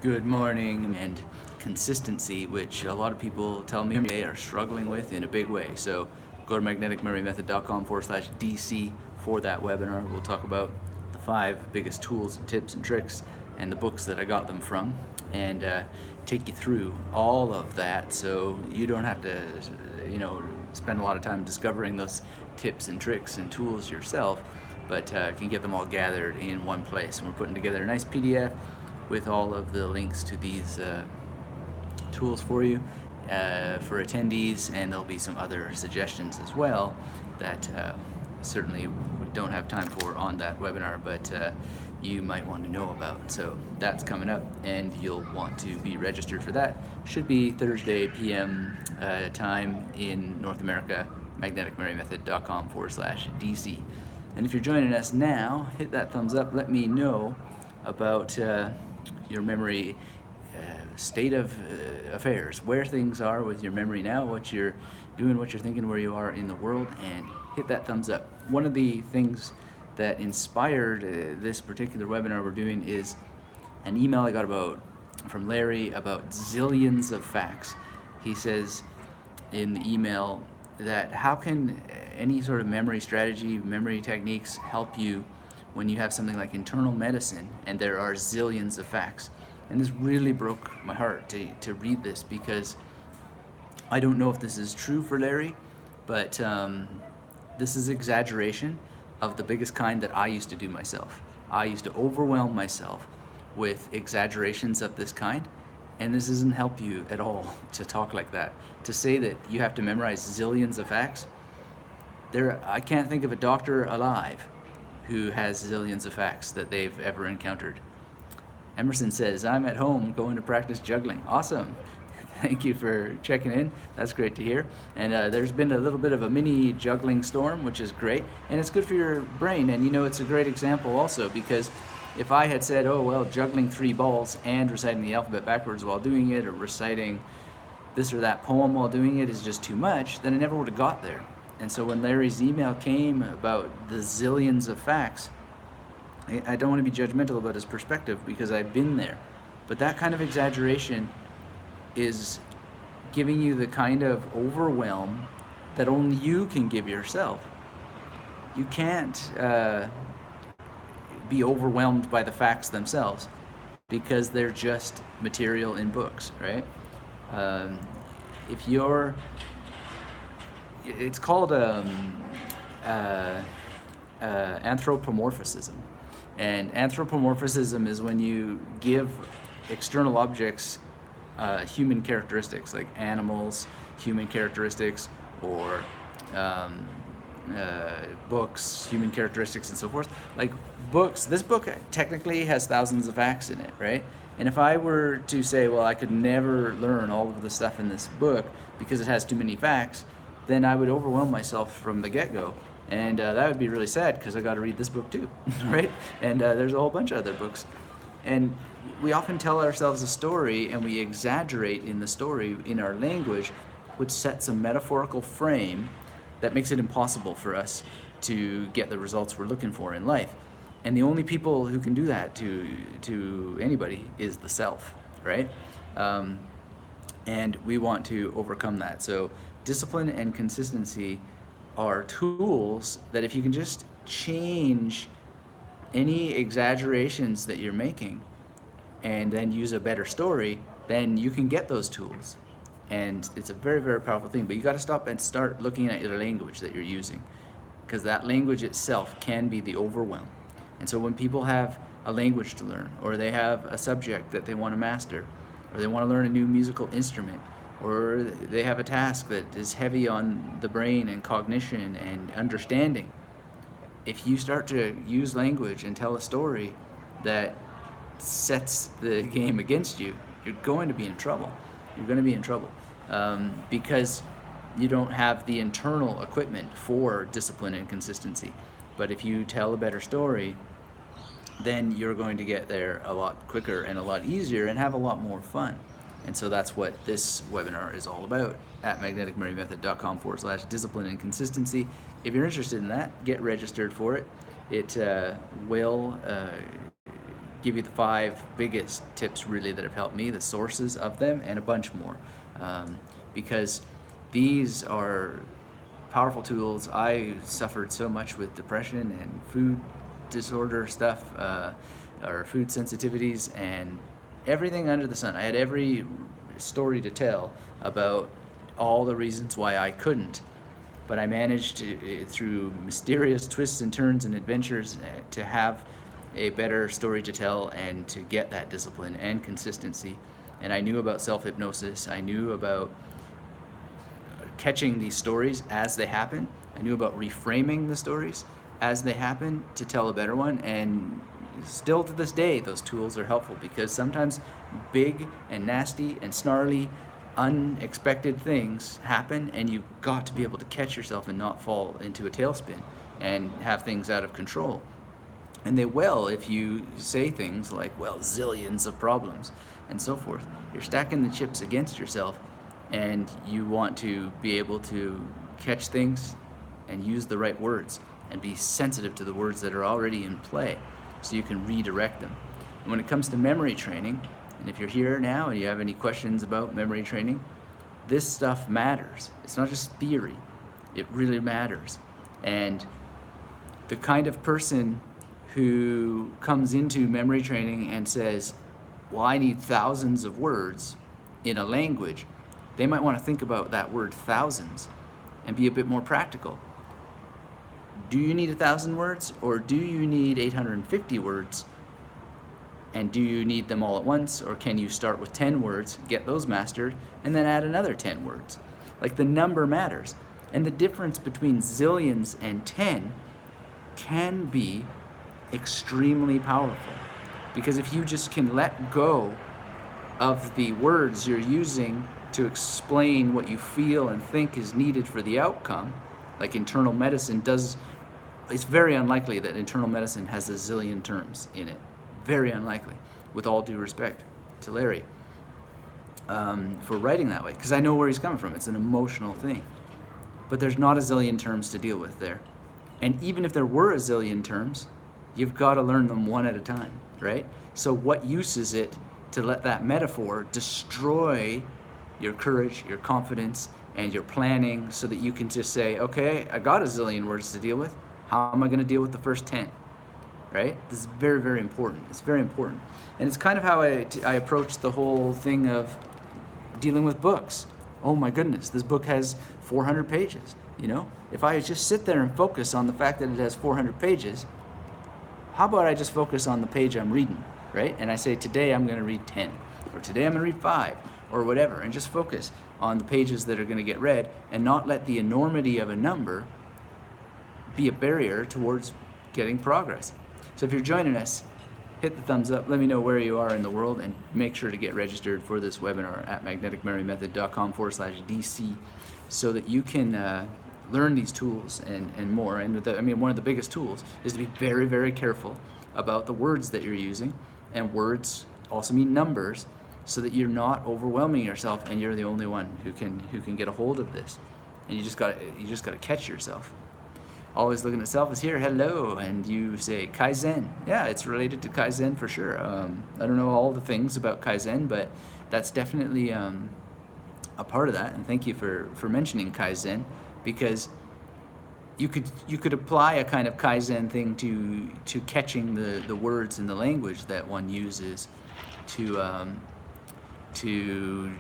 good morning and consistency, which a lot of people tell me they are struggling with in a big way. So go to magneticmemoryMethod.com/DC for that webinar. We'll talk about the 5 biggest tools and tips and tricks and the books that I got them from, and take you through all of that so you don't have to, spend a lot of time discovering those tips and tricks and tools yourself, but can get them all gathered in one place. And we're putting together a nice PDF with all of the links to these tools for you for attendees, and there'll be some other suggestions as well that certainly we don't have time for on that webinar, but you might want to know about. So that's coming up, and you'll want to be registered for that. Should be Thursday p.m. Time in North America, magneticmerrymethod.com/DC. And if you're joining us now, hit that thumbs up. Let me know about your memory state of affairs, where things are with your memory now, what you're doing, what you're thinking, where you are in the world, and hit that thumbs up. One of the things that inspired this particular webinar we're doing is an email I got from Larry about zillions of facts. He says in the email that how can any sort of memory strategy, memory techniques help you when you have something like internal medicine and there are zillions of facts. And this really broke my heart to read this, because I don't know if this is true for Larry, but this is exaggeration of the biggest kind that I used to do myself. I used to overwhelm myself with exaggerations of this kind, and this doesn't help you at all to talk like that. To say that you have to memorize zillions of facts, I can't think of a doctor alive who has zillions of facts that they've ever encountered. Emerson says, I'm at home going to practice juggling. Awesome. Thank you for checking in. That's great to hear. And there's been a little bit of a mini juggling storm, which is great. And it's good for your brain. And it's a great example also, because if I had said, oh, well, juggling 3 balls and reciting the alphabet backwards while doing it, or reciting this or that poem while doing it is just too much, then I never would have got there. And so when Larry's email came about the zillions of facts, I don't want to be judgmental about his perspective, because I've been there. But that kind of exaggeration is giving you the kind of overwhelm that only you can give yourself. You can't be overwhelmed by the facts themselves, because they're just material in books, right? It's called anthropomorphism. And anthropomorphism is when you give external objects human characteristics, like animals, human characteristics, or books, human characteristics, and so forth. Like books, this book technically has thousands of facts in it, right? And if I were to say, well, I could never learn all of the stuff in this book because it has too many facts, then I would overwhelm myself from the get-go. And that would be really sad, because I got to read this book too, right? And there's a whole bunch of other books. And we often tell ourselves a story, and we exaggerate in the story in our language, which sets a metaphorical frame that makes it impossible for us to get the results we're looking for in life. And the only people who can do that to anybody is the self, right? And we want to overcome that. So discipline and consistency are tools that, if you can just change any exaggerations that you're making and then use a better story, then you can get those tools. And it's a very, very powerful thing. But you got to stop and start looking at your language that you're using, because that language itself can be the overwhelm. And so when people have a language to learn, or they have a subject that they want to master, or they want to learn a new musical instrument, or they have a task that is heavy on the brain and cognition and understanding, if you start to use language and tell a story that sets the game against you, you're going to be in trouble. You're going to be in trouble because you don't have the internal equipment for discipline and consistency. But if you tell a better story, then you're going to get there a lot quicker and a lot easier and have a lot more fun. And so that's what this webinar is all about at magneticmemoryMethod.com/discipline and consistency. If you're interested in that, get registered for it. It will give you the 5 biggest tips really that have helped me, the sources of them, and a bunch more. Because these are powerful tools. I suffered so much with depression and food disorder stuff, or food sensitivities, and everything under the sun. I had every story to tell about all the reasons why I couldn't. But I managed to, through mysterious twists and turns and adventures, to have a better story to tell and to get that discipline and consistency. And I knew about self-hypnosis. I knew about catching these stories as they happen. I knew about reframing the stories as they happen to tell a better one. And still to this day, those tools are helpful, because sometimes big and nasty and snarly, unexpected things happen, and you've got to be able to catch yourself and not fall into a tailspin and have things out of control. And they will if you say things like, well, zillions of problems and so forth. You're stacking the chips against yourself, and you want to be able to catch things and use the right words and be sensitive to the words that are already in play so you can redirect them. And when it comes to memory training, and if you're here now and you have any questions about memory training, this stuff matters. It's not just theory. It really matters. And the kind of person who comes into memory training and says, well, I need thousands of words in a language, they might want to think about that word thousands and be a bit more practical. Do you need 1,000 words, or do you need 850 words? And do you need them all at once, or can you start with 10 words, get those mastered, and then add another 10 words? Like, the number matters. And the difference between zillions and 10 can be extremely powerful. Because if you just can let go of the words you're using to explain what you feel and think is needed for the outcome, like internal medicine does, it's very unlikely that internal medicine has a zillion terms in it. Very unlikely, with all due respect to Larry, for writing that way, because I know where he's coming from. It's an emotional thing. But there's not a zillion terms to deal with there. And even if there were a zillion terms, you've got to learn them one at a time, right? So what use is it to let that metaphor destroy your courage, your confidence, and your planning, so that you can just say, okay, I got a zillion words to deal with. How am I going to deal with the first 10? Right? This is very, very important. It's very important. And it's kind of how I approach the whole thing of dealing with books. Oh my goodness, this book has 400 pages. You know, if I just sit there and focus on the fact that it has 400 pages, how about I just focus on the page I'm reading, right? And I say, today I'm going to read 10, or today I'm going to read 5, or whatever, and just focus on the pages that are going to get read, and not let the enormity of a number be a barrier towards getting progress. So if you're joining us, hit the thumbs up. Let me know where you are in the world, and make sure to get registered for this webinar at magneticmemorymethod.com/DC, so that you can learn these tools and more. And one of the biggest tools is to be very, very careful about the words that you're using, and words also mean numbers, so that you're not overwhelming yourself and you're the only one who can get a hold of this. And you just got to catch yourself. Always Looking at Self is here. Hello. And you say Kaizen. Yeah, it's related to Kaizen for sure. I don't know all the things about Kaizen, but that's definitely a part of that. And thank you for mentioning Kaizen, because you could apply a kind of Kaizen thing to catching the words and the language that one uses to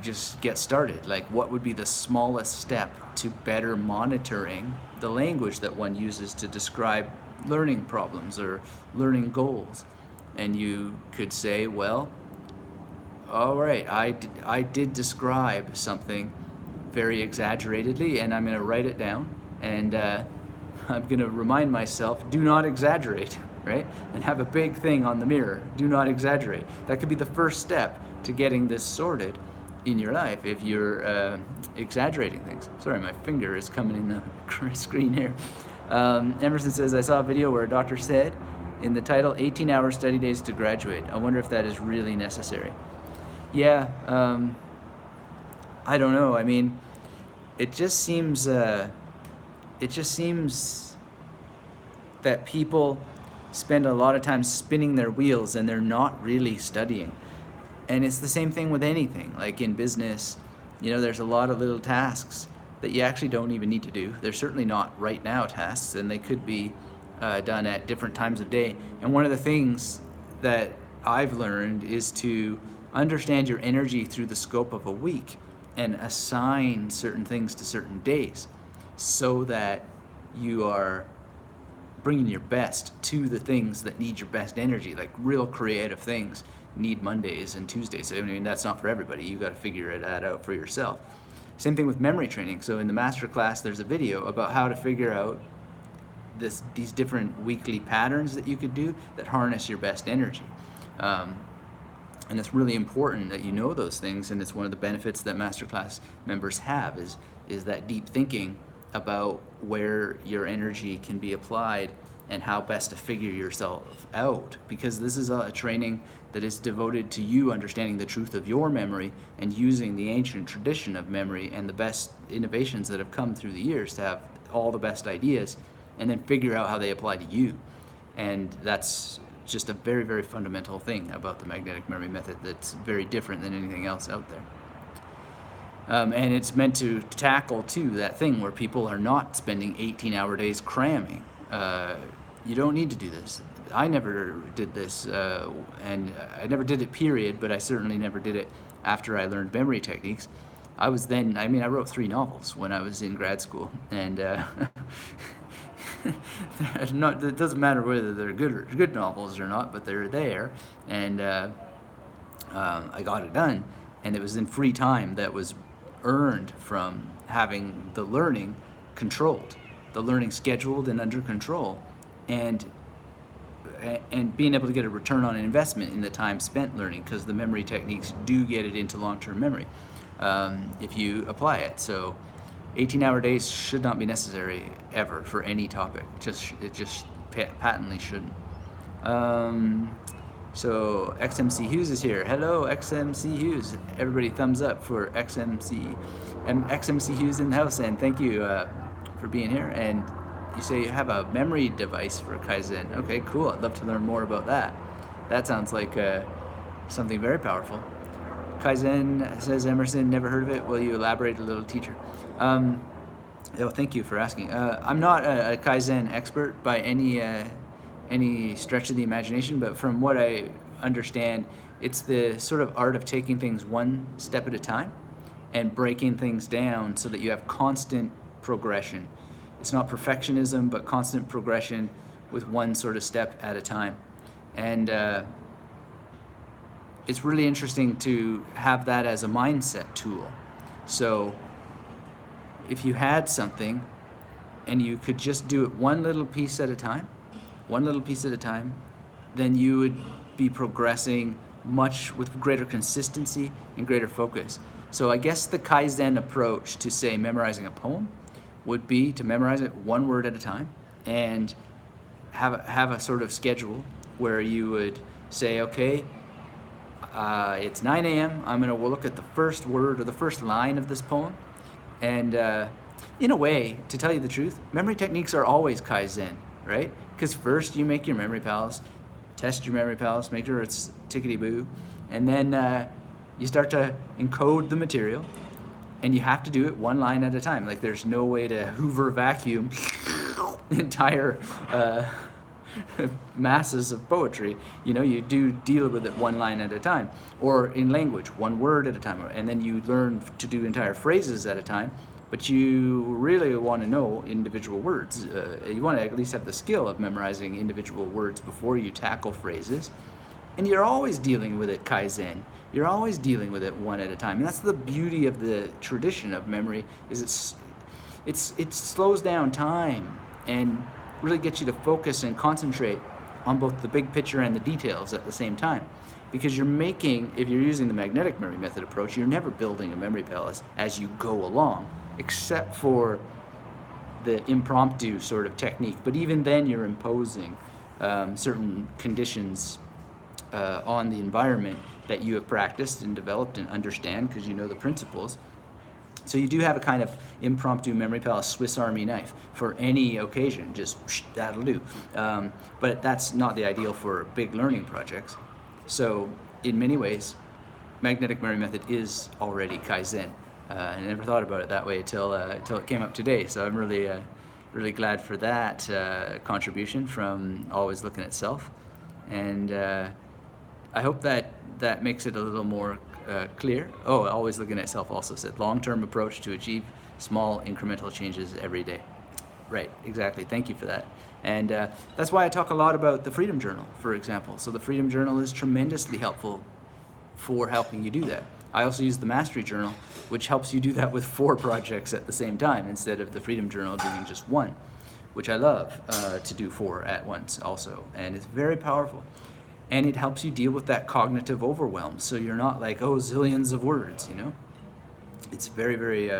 just get started. Like, what would be the smallest step to better monitoring the language that one uses to describe learning problems or learning goals? And you could say, well, all right, I did describe something very exaggeratedly, and I'm going to write it down, and I'm going to remind myself, do not exaggerate, right? And have a big thing on the mirror, do not exaggerate. That could be the first step to getting this sorted in your life if you're exaggerating things. Sorry, my finger is coming in the screen here. Emerson says, I saw a video where a doctor said in the title, 18-hour study days to graduate. I wonder if that is really necessary. Yeah, I don't know. I mean, it just seems that people spend a lot of time spinning their wheels and they're not really studying. And it's the same thing with anything. Like in business, there's a lot of little tasks that you actually don't even need to do. They're certainly not right now tasks, and they could be done at different times of day. And one of the things that I've learned is to understand your energy through the scope of a week and assign certain things to certain days so that you are bringing your best to the things that need your best energy. Like real creative things need Mondays and Tuesdays. I mean, that's not for everybody. You got to figure that out for yourself. Same thing with memory training. So in the master class, there's a video about how to figure out these different weekly patterns that you could do that harness your best energy. And it's really important that you know those things, and it's one of the benefits that masterclass members have is that deep thinking about where your energy can be applied and how best to figure yourself out, because this is a training that is devoted to you understanding the truth of your memory and using the ancient tradition of memory and the best innovations that have come through the years to have all the best ideas and then figure out how they apply to you. And that's just a very, very fundamental thing about the magnetic memory method that's very different than anything else out there. And it's meant to tackle, too, that thing where people are not spending 18-hour days cramming. You don't need to do this. I never did this, and I never did it, period, but I certainly never did it after I learned memory techniques. I wrote 3 novels when I was in grad school, and it doesn't matter whether they're good novels or not, but they're there, and I got it done, and it was in free time that was earned from having the learning controlled, the learning scheduled and under control, and being able to get a return on investment in the time spent learning, because the memory techniques do get it into long-term memory if you apply it. So 18-hour days should not be necessary ever for any topic. It just patently shouldn't. So XMC Hughes is here. Hello, XMC Hughes. Everybody thumbs up for XMC. XMC Hughes in the house, and thank you for being here. And you say you have a memory device for Kaizen. Okay, cool. I'd love to learn more about that. That sounds like something very powerful. Kaizen, says Emerson, never heard of it. Will you elaborate a little, teacher? Thank you for asking. I'm not a Kaizen expert by any stretch of the imagination, but from what I understand, it's the sort of art of taking things one step at a time and breaking things down so that you have constant progression. It's not perfectionism, but constant progression with one sort of step at a time. And it's really interesting to have that as a mindset tool. So if you had something and you could just do it one little piece at a time, then you would be progressing much with greater consistency and greater focus. So I guess the Kaizen approach to, say, memorizing a poem would be to memorize it one word at a time and have a sort of schedule where you would say, okay, it's 9 a.m. I'm going to look at the first word or the first line of this poem. And in a way, to tell you the truth, memory techniques are always Kaizen, right? Because first you make your memory palace, test your memory palace, make sure it's tickety-boo, and then you start to encode the material, and you have to do it one line at a time. Like there's no way to Hoover vacuum entire masses of poetry. You do deal with it one line at a time, or in language, one word at a time, and then you learn to do entire phrases at a time. But you really want to know individual words. You want to at least have the skill of memorizing individual words before you tackle phrases. And you're always dealing with it Kaizen. You're always dealing with it one at a time. And that's the beauty of the tradition of memory, is it slows down time and really gets you to focus and concentrate on both the big picture and the details at the same time. Because if you're using the magnetic memory method approach, you're never building a memory palace as you go along, except for the impromptu sort of technique. But even then, you're imposing certain conditions on the environment that you have practiced and developed and understand, because you know the principles. So you do have a kind of impromptu memory palace Swiss Army knife for any occasion, just that'll do. But that's not the ideal for big learning projects. So in many ways, magnetic memory method is already Kaizen. I never thought about it that way till it came up today. So I'm really glad for that contribution from always looking at self. And I hope that makes it a little more clear. Oh, always looking at self also said long-term approach to achieve small incremental changes every day. Right, exactly. Thank you for that. And that's why I talk a lot about the Freedom Journal, for example. So the Freedom Journal is tremendously helpful for helping you do that. I also use the Mastery Journal, which helps you do that with 4 projects at the same time instead of the Freedom Journal doing just 1, which I love to do 4 at once also. And it's very powerful. And it helps you deal with that cognitive overwhelm. So you're not like, oh, zillions of words, you know? It's very, very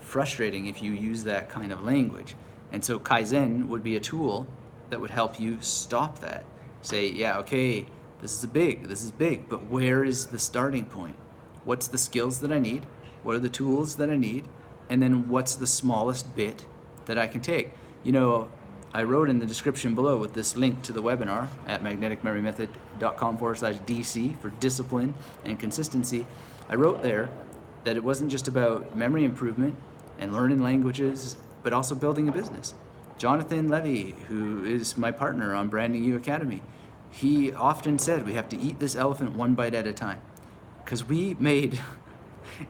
frustrating if you use that kind of language. And so Kaizen would be a tool that would help you stop that. Say, yeah, okay, this is big, but where is the starting point? What's the skills that I need? What are the tools that I need? And then what's the smallest bit that I can take? You know, I wrote in the description below with this link to the webinar at magneticmemorymethod.com/DC for discipline and consistency. I wrote there that it wasn't just about memory improvement and learning languages, but also building a business. Jonathan Levy, who is my partner on Branding You Academy, he often said we have to eat this elephant one bite at a time. Because we made,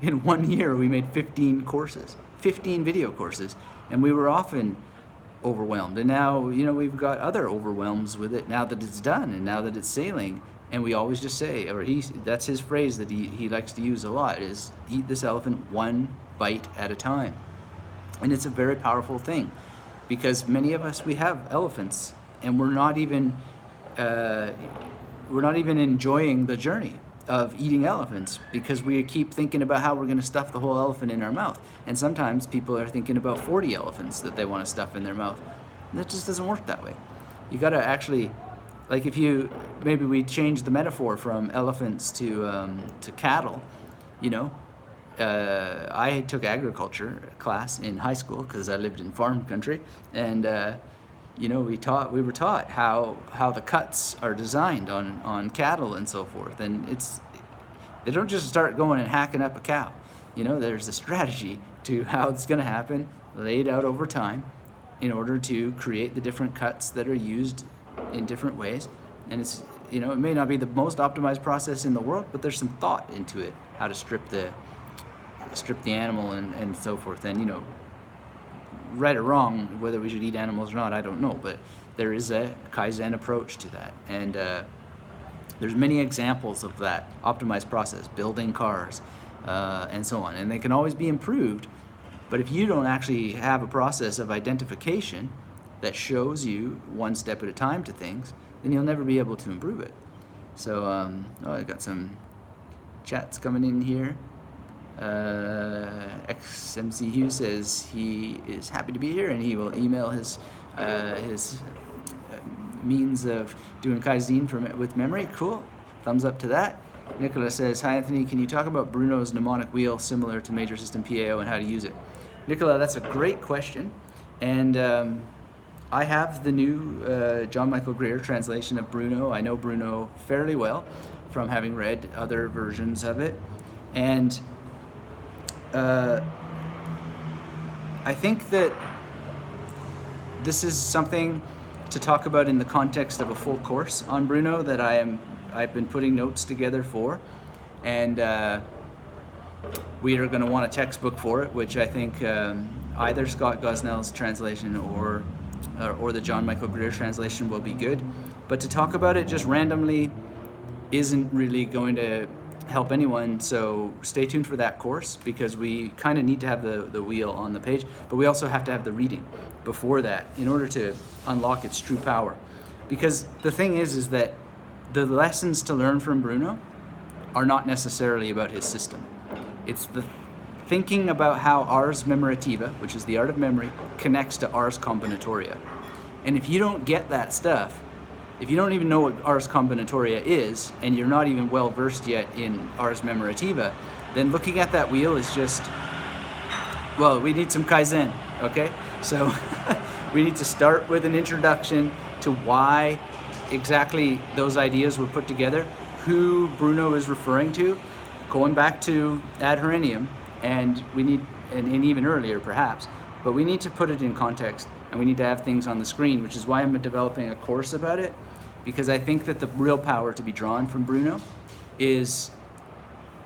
in 1 year, we made 15 courses, 15 video courses, and we were often overwhelmed. And now, you know, we've got other overwhelms with it now that it's done and now that it's sailing. And we always just say, or that's his phrase that he likes to use a lot, is eat this elephant one bite at a time. And it's a very powerful thing because many of us, we have elephants and we're not even enjoying the journey of eating elephants because we keep thinking about how we're going to stuff the whole elephant in our mouth. And sometimes people are thinking about 40 elephants that they want to stuff in their mouth. And that just doesn't work that way. You got to actually, like maybe we change the metaphor from elephants to cattle, you know. I took agriculture class in high school because I lived in farm country, and you know, we were taught how the cuts are designed on cattle and so forth, and they don't just start going and hacking up a cow. You know, there's a strategy to how it's going to happen, laid out over time, in order to create the different cuts that are used in different ways. And it's, you know, it may not be the most optimized process in the world, but there's some thought into it, how to strip the animal and so forth. And, you know, right or wrong, whether we should eat animals or not, I don't know, but there is a Kaizen approach to that. And there's many examples of that optimized process, building cars and so on. And they can always be improved, but if you don't actually have a process of identification that shows you one step at a time to things, then you'll never be able to improve it. So, I got some chats coming in here. XMC Hugh says he is happy to be here and he will email his means of doing Kaizen with memory. Cool. Thumbs up to that. Nicola says, hi Anthony, can you talk about Bruno's mnemonic wheel similar to Major System PAO and how to use it? Nicola, that's a great question. And I have the new John Michael Greer translation of Bruno. I know Bruno fairly well from having read other versions of it. And I think that this is something to talk about in the context of a full course on Bruno that I've been putting notes together for, and we are going to want a textbook for it, which I think either Scott Gosnell's translation or the John Michael Greer translation will be good. But to talk about it just randomly isn't really going to help anyone, so stay tuned for that course because we kind of need to have the wheel on the page, but we also have to have the reading before that in order to unlock its true power. Because the thing is that the lessons to learn from Bruno are not necessarily about his system. It's the thinking about how ars memorativa, which is the art of memory, connects to ars combinatoria. And if you don't get that stuff, if you don't even know what ars combinatoria is, and you're not even well versed yet in ars memorativa, then looking at that wheel is just Well, we need some Kaizen, okay? So we need to start with an introduction to why exactly those ideas were put together, who Bruno is referring to, going back to ad herenium, and we need, and even earlier perhaps, but we need to put it in context, and we need to have things on the screen, which is why I'm developing a course about it, because I think that the real power to be drawn from Bruno is,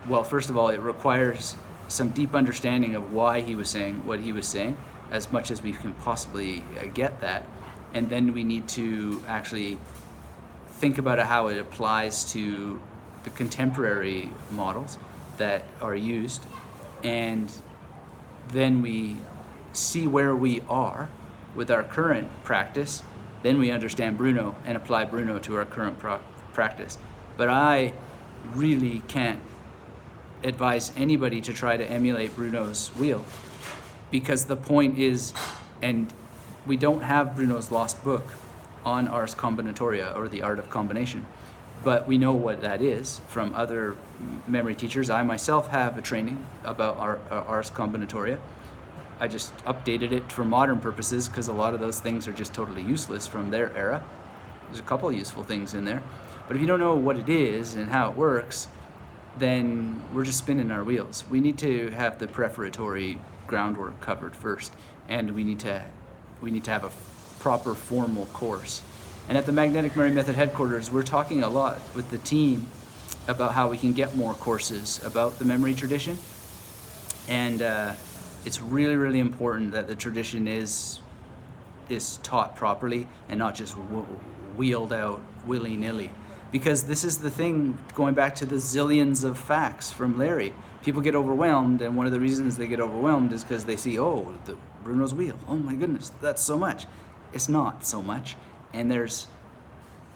well, first of all, it requires some deep understanding of why he was saying what he was saying, as much as we can possibly get that. And then we need to actually think about how it applies to the contemporary models that are used. And then we see where we are with our current practice. Then we understand Bruno and apply Bruno to our current practice. But I really can't advise anybody to try to emulate Bruno's wheel, because the point is, and we don't have Bruno's lost book on Ars Combinatoria, or the art of combination, but we know what that is from other memory teachers. I myself have a training about Ars Combinatoria. I just updated it for modern purposes because a lot of those things are just totally useless from their era. There's a couple of useful things in there, but if you don't know what it is and how it works, then we're just spinning our wheels. We need to have the preparatory groundwork covered first, and we need to have a proper formal course. And at the Magnetic Memory Method headquarters, we're talking a lot with the team about how we can get more courses about the memory tradition. And it's really, really important that the tradition is taught properly and not just wheeled out willy-nilly. Because this is the thing, going back to the zillions of facts from Larry. People get overwhelmed, and one of the reasons they get overwhelmed is because they see, oh, the Bruno's wheel. Oh my goodness, that's so much. It's not so much. And there's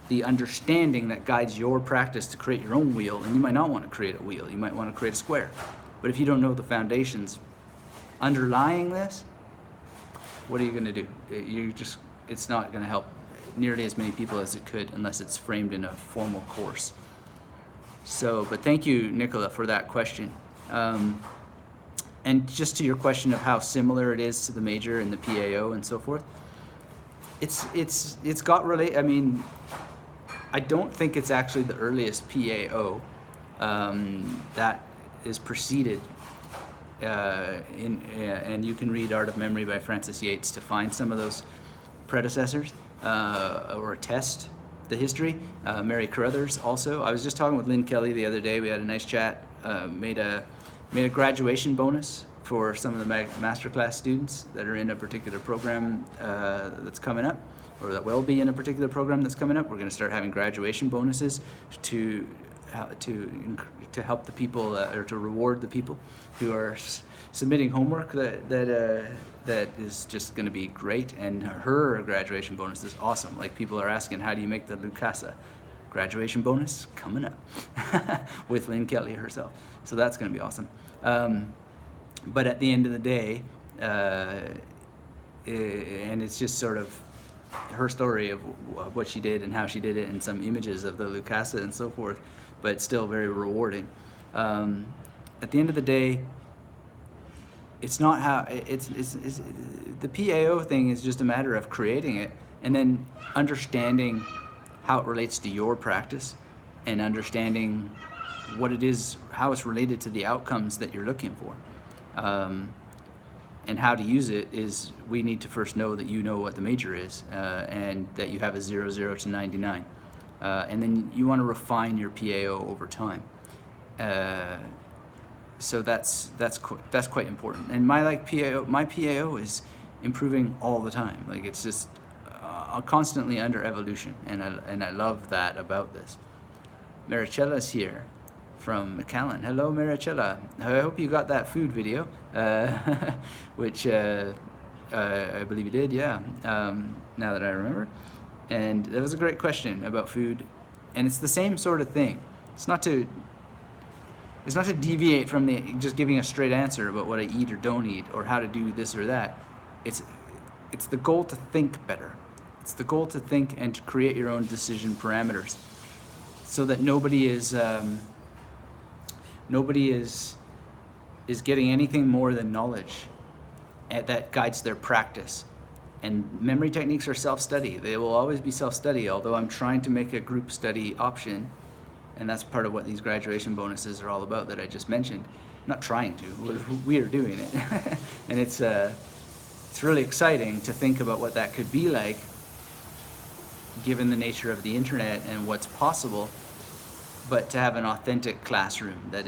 the understanding that guides your practice to create your own wheel, and you might not want to create a wheel. You might want to create a square. But if you don't know the foundations underlying this, what are you going to do? It's not going to help nearly as many people as it could unless it's framed in a formal course. So, but thank you, Nicola, for that question. And just to your question of how similar it is to the major and the PAO and so forth, it's got I mean, I don't think it's actually the earliest PAO that is preceded. And you can read Art of Memory by Francis Yates to find some of those predecessors. Or test the history. Mary Carruthers also. I was just talking with Lynn Kelly the other day. We had a nice chat. Made a graduation bonus for some of the masterclass students that are in a particular program that's coming up, or that will be in a particular program that's coming up. We're going to start having graduation bonuses to help the people, or to reward the people who are submitting homework that is just going to be great. And her graduation bonus is awesome. Like, people are asking, how do you make the Lucasa? Graduation bonus coming up with Lynn Kelly herself. So that's going to be awesome. But at the end of the day, and it's just sort of her story of what she did and how she did it, and some images of the Lucasa and so forth, but still very rewarding. At the end of the day, it's not how it's the PAO thing is just a matter of creating it and then understanding how it relates to your practice, and understanding what it is, how it's related to the outcomes that you're looking for. And how to use it is, we need to first know that you know what the major is, and that you have a 00 to 99. And then you want to refine your PAO over time. So that's quite important. And my PAO is improving all the time. Like, it's just constantly under evolution, and I love that about this. Maricella's here from McAllen. Hello, Maricella. I hope you got that food video, which I believe you did. Yeah. Now that I remember, and that was a great question about food, and it's the same sort of thing. It's not to deviate from just giving a straight answer about what I eat or don't eat, or how to do this or that. It's the goal to think better. It's the goal to think and to create your own decision parameters, so that nobody is getting anything more than knowledge. that guides their practice. And memory techniques are self-study. They will always be self-study, although I'm trying to make a group study option. And that's part of what these graduation bonuses are all about that I just mentioned. I'm not trying to, we are doing it. And it's really exciting to think about what that could be like, given the nature of the internet and what's possible, but to have an authentic classroom that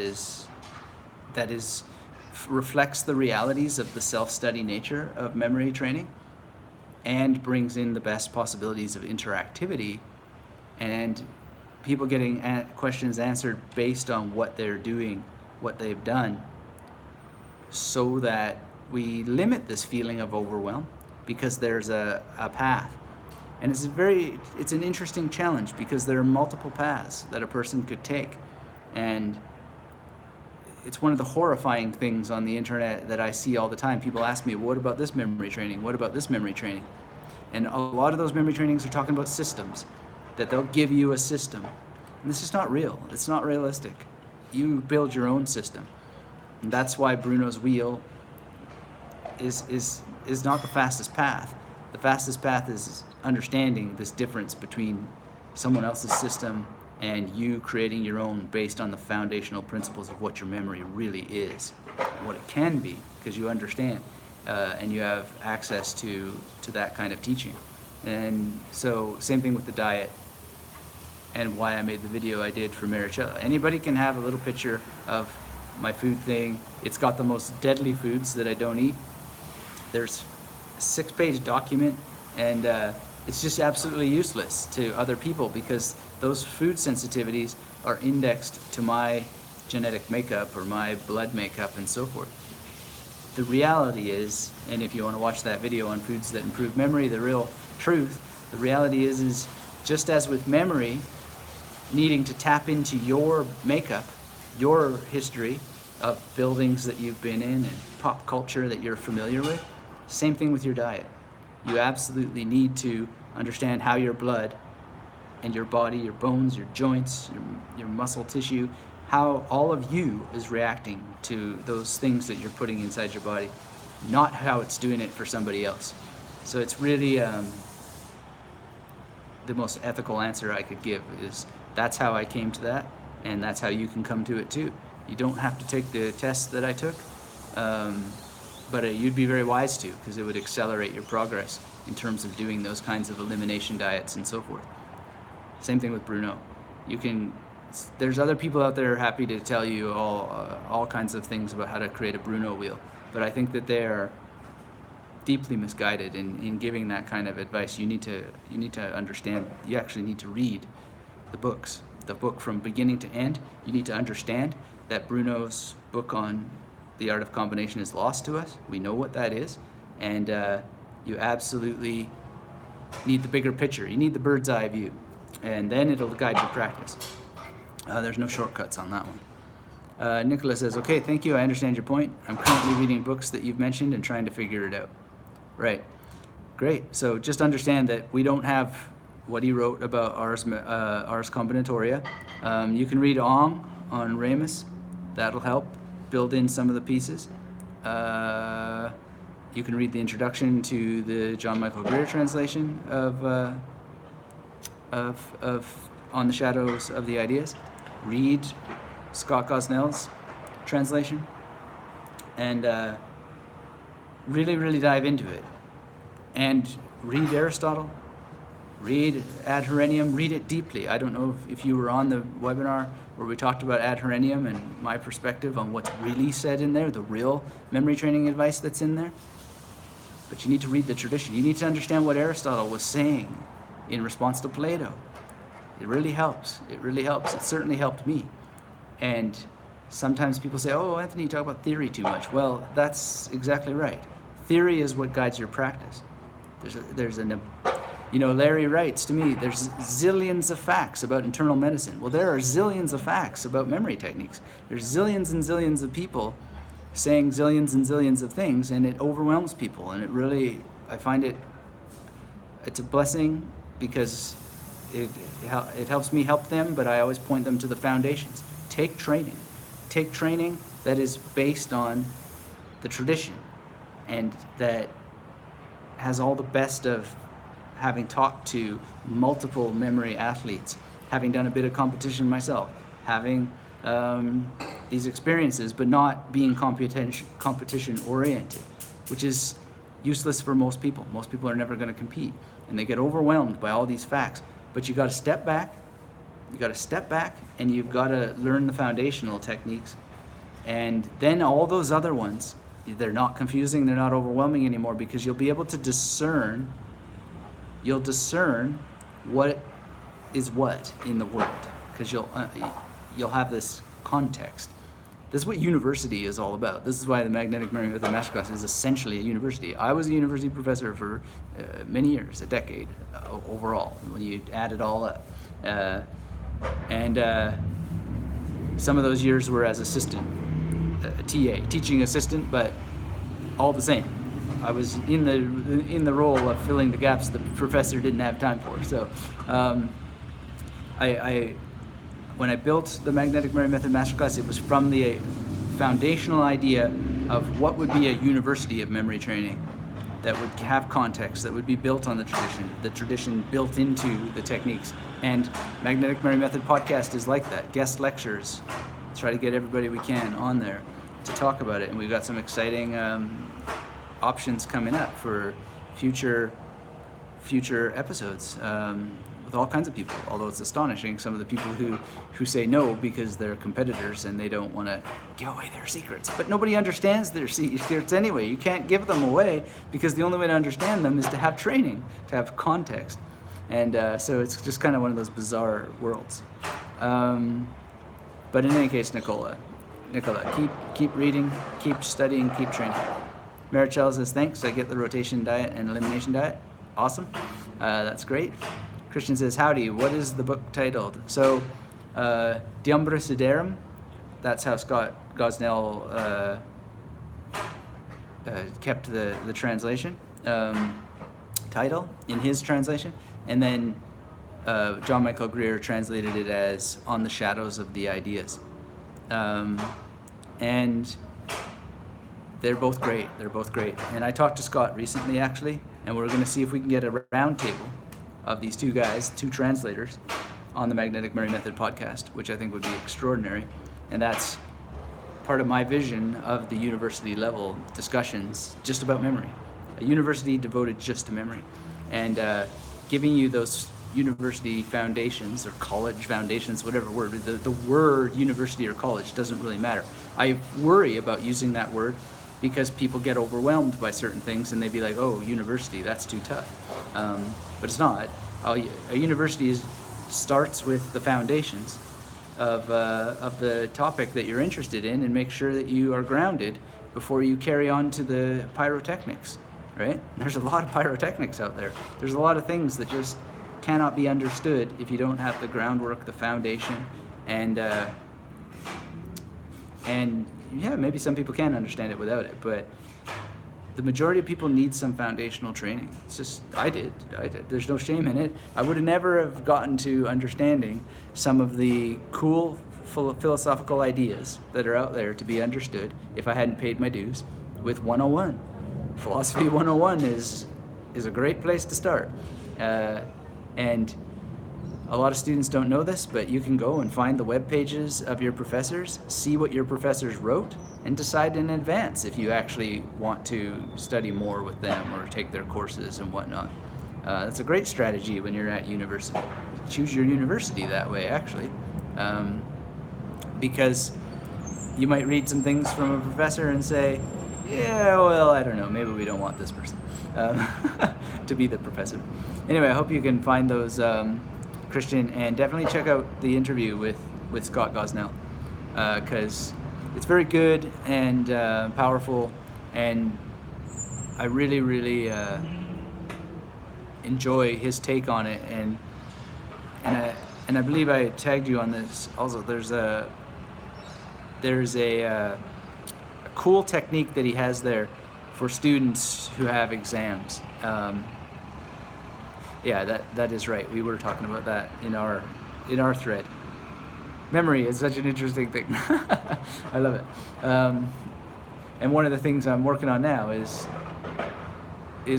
reflects the realities of the self-study nature of memory training and brings in the best possibilities of interactivity and people getting questions answered based on what they're doing, what they've done, so that we limit this feeling of overwhelm because there's a path. And it's an interesting challenge because there are multiple paths that a person could take. And it's one of the horrifying things on the internet that I see all the time. People ask me, what about this memory training? What about this memory training? And a lot of those memory trainings are talking about systems, that they'll give you a system. And this is not real. It's not realistic. You build your own system. And that's why Bruno's wheel is not the fastest path. The fastest path is understanding this difference between someone else's system and you creating your own based on the foundational principles of what your memory really is, what it can be, because you understand and you have access to that kind of teaching. And so same thing with the diet and why I made the video I did for Maricella. Anybody can have a little picture of my food thing. It's got the most deadly foods that I don't eat. There's a 6-page document, and it's just absolutely useless to other people because those food sensitivities are indexed to my genetic makeup or my blood makeup and so forth. The reality is, and if you want to watch that video on foods that improve memory, the real truth, the reality is just as with memory, needing to tap into your makeup, your history of buildings that you've been in and pop culture that you're familiar with, same thing with your diet. You absolutely need to understand how your blood and your body, your bones, your joints, your muscle tissue, how all of you is reacting to those things that you're putting inside your body, not how it's doing it for somebody else. So it's really the most ethical answer I could give is that's how I came to that, and that's how you can come to it too. You don't have to take the tests that I took, but you'd be very wise to, because it would accelerate your progress in terms of doing those kinds of elimination diets and so forth. Same thing with Bruno. There's other people out there happy to tell you all kinds of things about how to create a Bruno wheel, but I think that they are deeply misguided in giving that kind of advice. You need to understand. You actually need to read the book from beginning to end. You need to understand that Bruno's book on the art of combination is lost to us. We know what that is, and you absolutely need the bigger picture. You need the bird's eye view, and then it'll guide your practice. There's no shortcuts on that one. Nicholas says, okay, thank you, I understand your point. I'm currently reading books that you've mentioned and trying to figure it out. Right, great. So just understand that we don't have what he wrote about Ars Combinatoria. You can read Ong on Ramus. That'll help build in some of the pieces. You can read the introduction to the John Michael Greer translation of On the Shadows of the Ideas. Read Scott Gosnell's translation, and really dive into it. And read Aristotle, read Ad Herennium, read it deeply. I don't know if you were on the webinar where we talked about Ad Herennium and my perspective on what's really said in there, the real memory training advice that's in there. But you need to read the tradition. You need to understand what Aristotle was saying in response to Plato. It really helps. It really helps. It certainly helped me. And sometimes people say, oh, Anthony, you talk about theory too much. Well, that's exactly right. Theory is what guides your practice. Larry writes to me, there's zillions of facts about internal medicine. Well, there are zillions of facts about memory techniques. There's zillions and zillions of people saying zillions and zillions of things, and it overwhelms people. And I find it's a blessing because it helps me help them, but I always point them to the foundations. Take training that is based on the tradition. and that has all the best of having talked to multiple memory athletes, having done a bit of competition myself, having these experiences, but not being competition oriented, which is useless for most people. Most people are never going to compete, and they get overwhelmed by all these facts. But you got to step back. You got to step back, and you've got to learn the foundational techniques, and then all those other ones, they're not confusing, they're not overwhelming anymore, because you'll be able to discern. You'll discern what is what in the world, because you'll have this context. This is what university is all about. This is why the Magnetic Memory Method Masterclass is essentially a university. I was a university professor for many years, a decade overall, when you add it all up. And some of those years were as assistant, TA, teaching assistant, but all the same. I was in the role of filling the gaps the professor didn't have time for. So when I built the Magnetic Memory Method Masterclass, it was from the foundational idea of what would be a university of memory training that would have context, that would be built on the tradition built into the techniques. And Magnetic Memory Method Podcast is like that. Guest lectures, try to get everybody we can on there to talk about it. And we've got some exciting options coming up for future episodes with all kinds of people, although it's astonishing some of the people who say no because they're competitors and they don't want to give away their secrets. But nobody understands their secrets anyway. You can't give them away, because the only way to understand them is to have training, to have context. And so it's just kind of one of those bizarre worlds. But in any case, Nicola, keep reading, keep studying, keep training. Marichelle says, thanks, I get the rotation diet and elimination diet. Awesome. That's great. Christian says, howdy, what is the book titled? So, Diumbra Siderum, that's how Scott Gosnell kept the translation title in his translation. And then John Michael Greer translated it as On the Shadows of the Ideas. And they're both great. And I talked to Scott recently, actually, and we're going to see if we can get a round table of these two guys, two translators, on the Magnetic Memory Method podcast, which I think would be extraordinary. And that's part of my vision of the university level discussions just about memory. A university devoted just to memory. And giving you those university foundations or college foundations, whatever word, the word university or college doesn't really matter. I worry about using that word because people get overwhelmed by certain things and they'd be like, oh, university, that's too tough. But it's not. A university starts with the foundations of the topic that you're interested in, and make sure that you are grounded before you carry on to the pyrotechnics, right? There's a lot of pyrotechnics out there. There's a lot of things that just cannot be understood if you don't have the groundwork, the foundation, and yeah, maybe some people can understand it without it, but the majority of people need some foundational training. It's just, I did. There's no shame in it. I would have never have gotten to understanding some of the cool philosophical ideas that are out there to be understood if I hadn't paid my dues with 101. Philosophy 101 is a great place to start. And a lot of students don't know this, but you can go and find the web pages of your professors, see what your professors wrote, and decide in advance if you actually want to study more with them or take their courses and whatnot. That's a great strategy when you're at university. Choose your university that way, actually, because you might read some things from a professor and say, yeah, well, I don't know, maybe we don't want this person to be the professor. Anyway, I hope you can find those, Christian, and definitely check out the interview with Scott Gosnell, because it's very good and powerful, and I really, really enjoy his take on it, and I believe I tagged you on this also. There's a cool technique that he has there for students who have exams. Yeah, that is right. We were talking about that in our thread. Memory is such an interesting thing. I love it. And one of the things I'm working on now is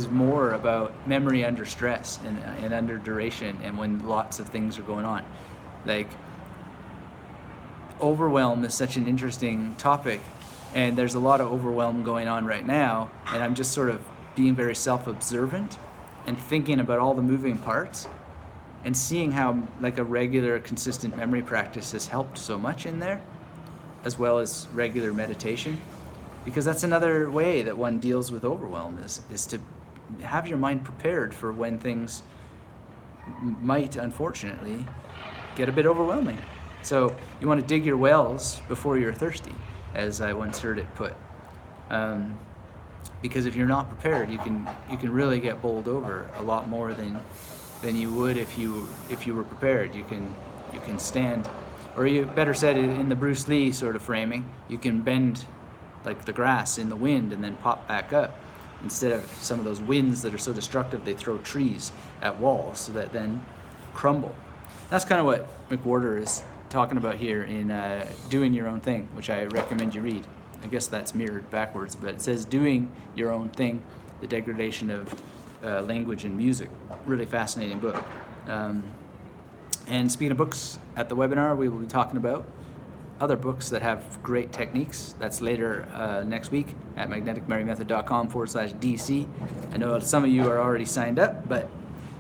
more about memory under stress and under duration and when lots of things are going on. Like, overwhelm is such an interesting topic, and there's a lot of overwhelm going on right now, and I'm just sort of being very self-observant and thinking about all the moving parts and seeing how like a regular consistent memory practice has helped so much in there, as well as regular meditation, because that's another way that one deals with overwhelm is to have your mind prepared for when things might unfortunately get a bit overwhelming. So you want to dig your wells before you're thirsty, as I once heard it put. Because if you're not prepared, you can really get bowled over a lot more than you would if you were prepared. You can stand, or you better said, in the Bruce Lee sort of framing, you can bend like the grass in the wind and then pop back up, instead of some of those winds that are so destructive they throw trees at walls so that then crumble. That's kind of what McWhorter is talking about here in Doing Your Own Thing, which I recommend you read. I guess that's mirrored backwards, but it says Doing Your Own Thing, The Degradation of Language and Music. Really fascinating book. And speaking of books, at the webinar we will be talking about other books that have great techniques. That's later next week at magneticmemorymethod.com/DC. I know some of you are already signed up, but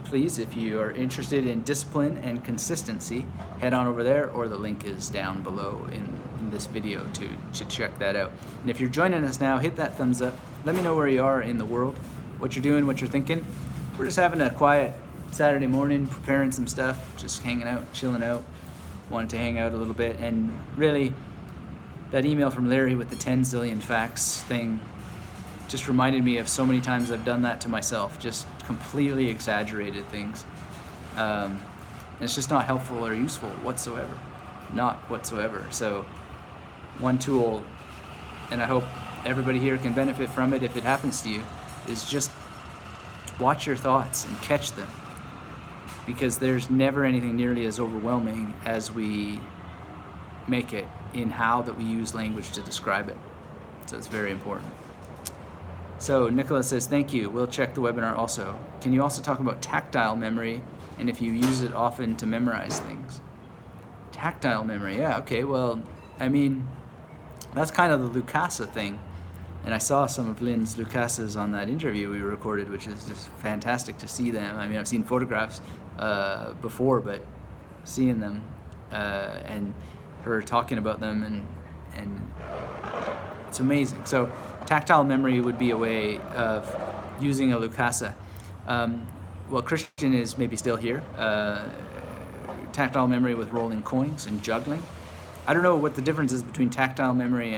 please, if you are interested in discipline and consistency, head on over there, or the link is down below in this video to check that out. And if you're joining us now, hit that thumbs up. Let me know where you are in the world, what you're doing, what you're thinking. We're just having a quiet Saturday morning, preparing some stuff, just hanging out, chilling out. Wanted to hang out a little bit, and really that email from Larry with the 10 zillion facts thing just reminded me of so many times I've done that to myself, just completely exaggerated things. And it's just not helpful or useful whatsoever. Not whatsoever. So one tool, and I hope everybody here can benefit from it if it happens to you, is just watch your thoughts and catch them. Because there's never anything nearly as overwhelming as we make it in how that we use language to describe it. So it's very important. So Nicholas says, thank you. We'll check the webinar also. Can you also talk about tactile memory and if you use it often to memorize things? Tactile memory, yeah, okay. Well, I mean, that's kind of the Lucasa thing. And I saw some of Lynn's Lucasas on that interview we recorded, which is just fantastic to see them. I mean, I've seen photographs before, but seeing them and her talking about them, and it's amazing. So tactile memory would be a way of using a Lucasa. Well, Christian is maybe still here. Tactile memory with rolling coins and juggling. I don't know what the difference is between tactile memory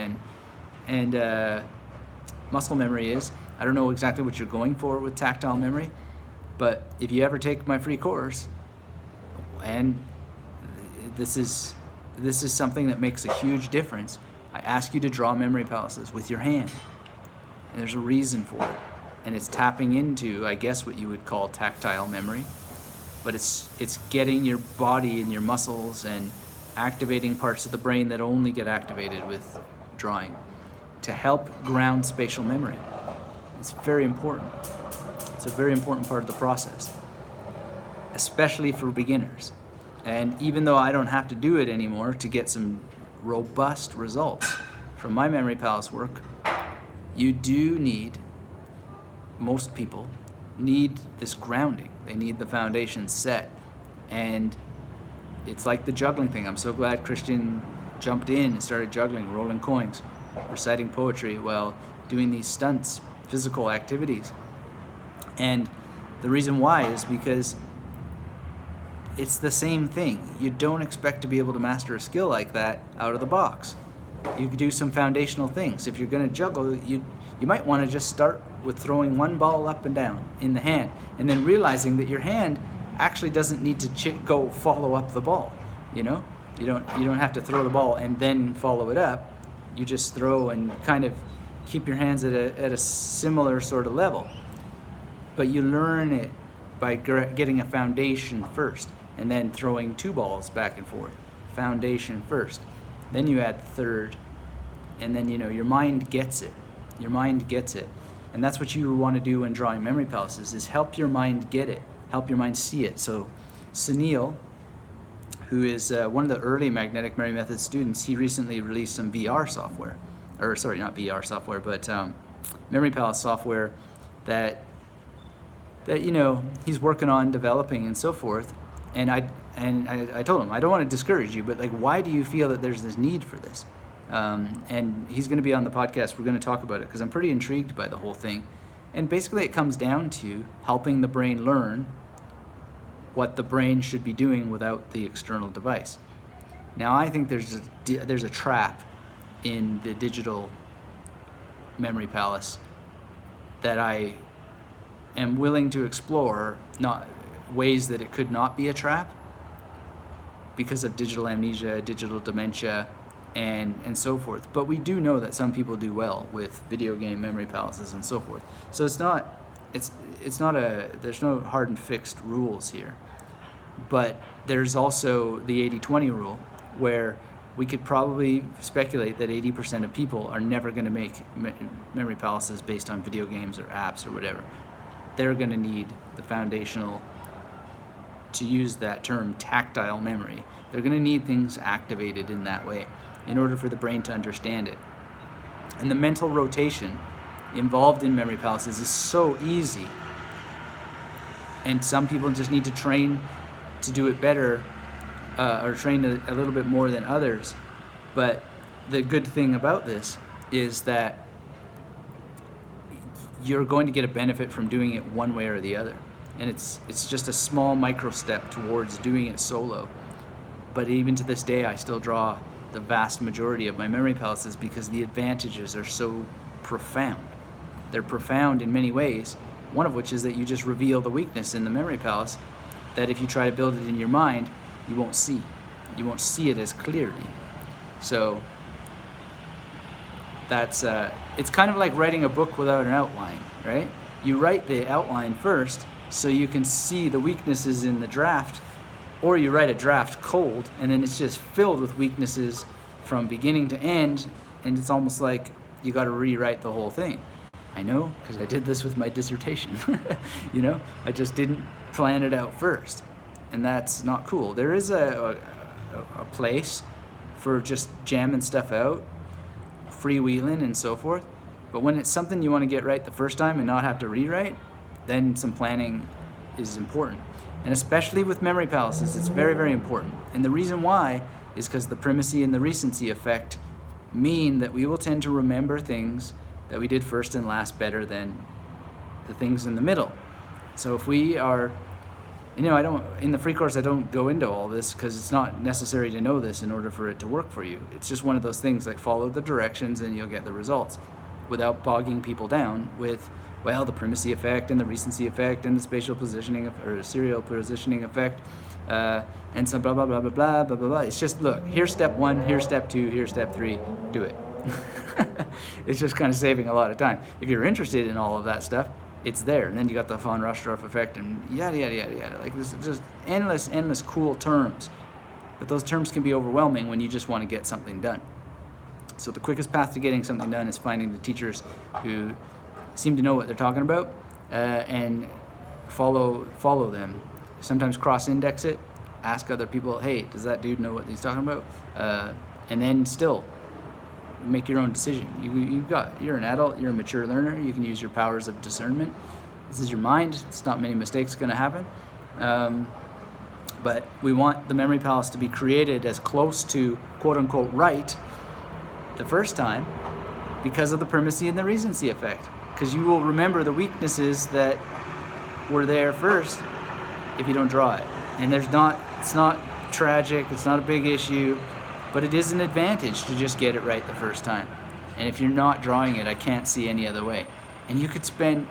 and muscle memory is. I don't know exactly what you're going for with tactile memory, but if you ever take my free course, and this is something that makes a huge difference, I ask you to draw memory palaces with your hand. And there's a reason for it. And it's tapping into, I guess, what you would call tactile memory. But it's getting your body and your muscles and activating parts of the brain that only get activated with drawing to help ground spatial memory. It's very important. It's a very important part of the process, especially for beginners. And even though I don't have to do it anymore to get some robust results from my memory palace work, you do need, most people need this grounding. They need the foundation set. And it's like the juggling thing. I'm so glad Christian jumped in and started juggling, rolling coins, reciting poetry while doing these stunts, physical activities. And the reason why is because it's the same thing. You don't expect to be able to master a skill like that out of the box. You can do some foundational things. If you're going to juggle, you might want to just start with throwing one ball up and down in the hand, and then realizing that your hand actually doesn't need to go follow up the ball. You know, you don't have to throw the ball and then follow it up. You just throw and kind of keep your hands at a similar sort of level. But you learn it by getting a foundation first, and then throwing two balls back and forth. Foundation first. Then you add third, and then your mind gets it. Your mind gets it. And that's what you want to do when drawing memory palaces, is help your mind get it, help your mind see it. So Sunil, who is one of the early magnetic memory method students, he recently released some VR software, or sorry, not VR software, but memory palace software that he's working on developing and so forth. And I told him, I don't want to discourage you, but like, why do you feel that there's this need for this? And he's going to be on the podcast. We're going to talk about it because I'm pretty intrigued by the whole thing. And basically it comes down to helping the brain learn what the brain should be doing without the external device. Now, I think there's a trap in the digital memory palace that I am willing to explore, not ways that it could not be a trap because of digital amnesia, digital dementia, and so forth. But we do know that some people do well with video game memory palaces and so forth. So there's no hard and fixed rules here. But there's also the 80-20 rule, where we could probably speculate that 80% of people are never going to make memory palaces based on video games or apps or whatever. They're going to need the foundational, to use that term, tactile memory. They're going to need things activated in that way in order for the brain to understand it. And the mental rotation involved in memory palaces is so easy. And some people just need to train to do it better, or train a little bit more than others. But the good thing about this is that you're going to get a benefit from doing it one way or the other. And it's just a small micro step towards doing it solo. But even to this day, I still draw the vast majority of my memory palaces because the advantages are so profound. They're profound in many ways, one of which is that you just reveal the weakness in the memory palace that if you try to build it in your mind, you won't see. You won't see it as clearly. So that's it's kind of like writing a book without an outline, right? You write the outline first so you can see the weaknesses in the draft, or you write a draft cold and then it's just filled with weaknesses from beginning to end, and it's almost like you got to rewrite the whole thing. I know, because I did this with my dissertation. I just didn't plan it out first, and that's not cool. There is a place for just jamming stuff out, freewheeling and so forth, but when it's something you want to get right the first time and not have to rewrite, then some planning is important. And especially with memory palaces, it's very, very important. And the reason why is because the primacy and the recency effect mean that we will tend to remember things that we did first and last better than the things in the middle. So if we are, in the free course, I don't go into all this because it's not necessary to know this in order for it to work for you. It's just one of those things, like follow the directions and you'll get the results without bogging people down with, well, the primacy effect and the recency effect and the spatial positioning or serial positioning effect, and some blah, blah, blah, blah, blah, blah, blah, blah. It's just, look, here's step 1, here's step 2, here's step 3, do it. It's just kind of saving a lot of time. If you're interested in all of that stuff, it's there. And then you got the von Rostroff effect and yada, yada, yada, yada. Like, this is just endless cool terms. But those terms can be overwhelming when you just want to get something done. So the quickest path to getting something done is finding the teachers who seem to know what they're talking about, and follow them. Sometimes cross-index it, ask other people, hey, does that dude know what he's talking about? And then still make your own decision. You're an adult, you're a mature learner, you can use your powers of discernment. This is your mind, it's not many mistakes going to happen. But we want the memory palace to be created as close to quote-unquote right the first time because of the primacy and the recency effect. Because you will remember the weaknesses that were there first if you don't draw it. And it's not tragic, it's not a big issue, but it is an advantage to just get it right the first time. And if you're not drawing it, I can't see any other way. And you could spend,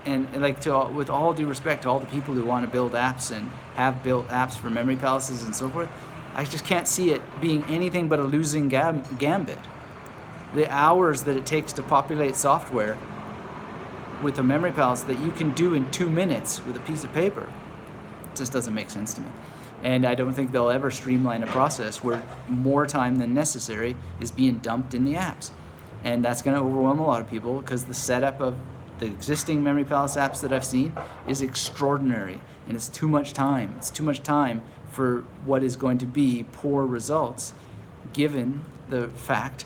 with all due respect to all the people who want to build apps and have built apps for memory palaces and so forth, I just can't see it being anything but a losing gambit. The hours that it takes to populate software with a memory palace that you can do in 2 minutes with a piece of paper just doesn't make sense to me. And I don't think they'll ever streamline a process where more time than necessary is being dumped in the apps. And that's going to overwhelm a lot of people because the setup of the existing Memory Palace apps that I've seen is extraordinary, and it's too much time. It's too much time for what is going to be poor results, given the fact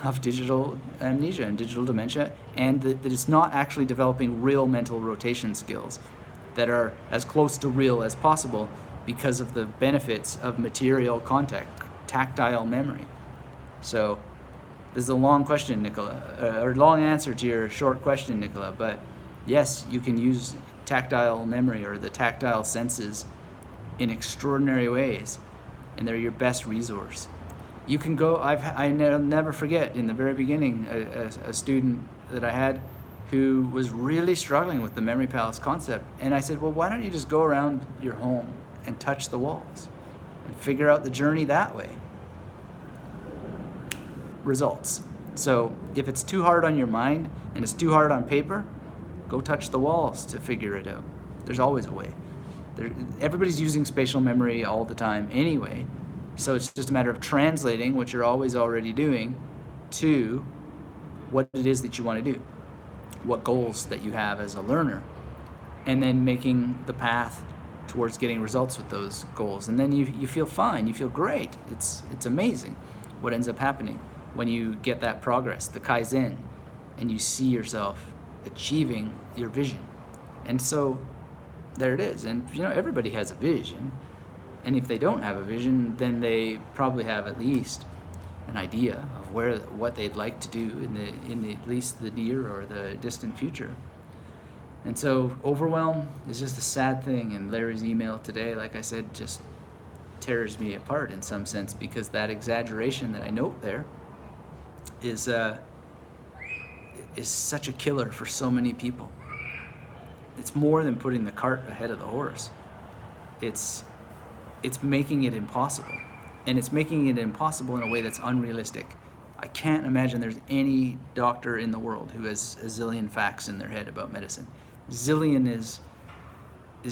of digital amnesia and digital dementia, and that it's not actually developing real mental rotation skills that are as close to real as possible because of the benefits of material contact, tactile memory. So this is a long question, Nicola, or long answer to your short question, Nicola, but yes, you can use tactile memory or the tactile senses in extraordinary ways, and they're your best resource. You can go, I'll never forget, in the very beginning, a student that I had who was really struggling with the Memory Palace concept, and I said, well, why don't you just go around your home and touch the walls and figure out the journey that way? Results. So if it's too hard on your mind and it's too hard on paper, go touch the walls to figure it out. There's always a way. Everybody's using spatial memory all the time anyway, so it's just a matter of translating what you're always already doing to what it is that you want to do, what goals that you have as a learner, and then making the path towards getting results with those goals. And then you feel fine, you feel great. It's amazing what ends up happening when you get that progress, the Kaizen, and you see yourself achieving your vision. And so there it is. And everybody has a vision, and if they don't have a vision, then they probably have at least an idea of what they'd like to do in the at least the near or the distant future. And so overwhelm is just a sad thing, and Larry's email today, like I said, just tears me apart in some sense, because that exaggeration that I note there is such a killer for so many people. It's more than putting the cart ahead of the horse. It's making it impossible, and it's making it impossible in a way that's unrealistic. I can't imagine there's any doctor in the world who has a zillion facts in their head about medicine. Zillion is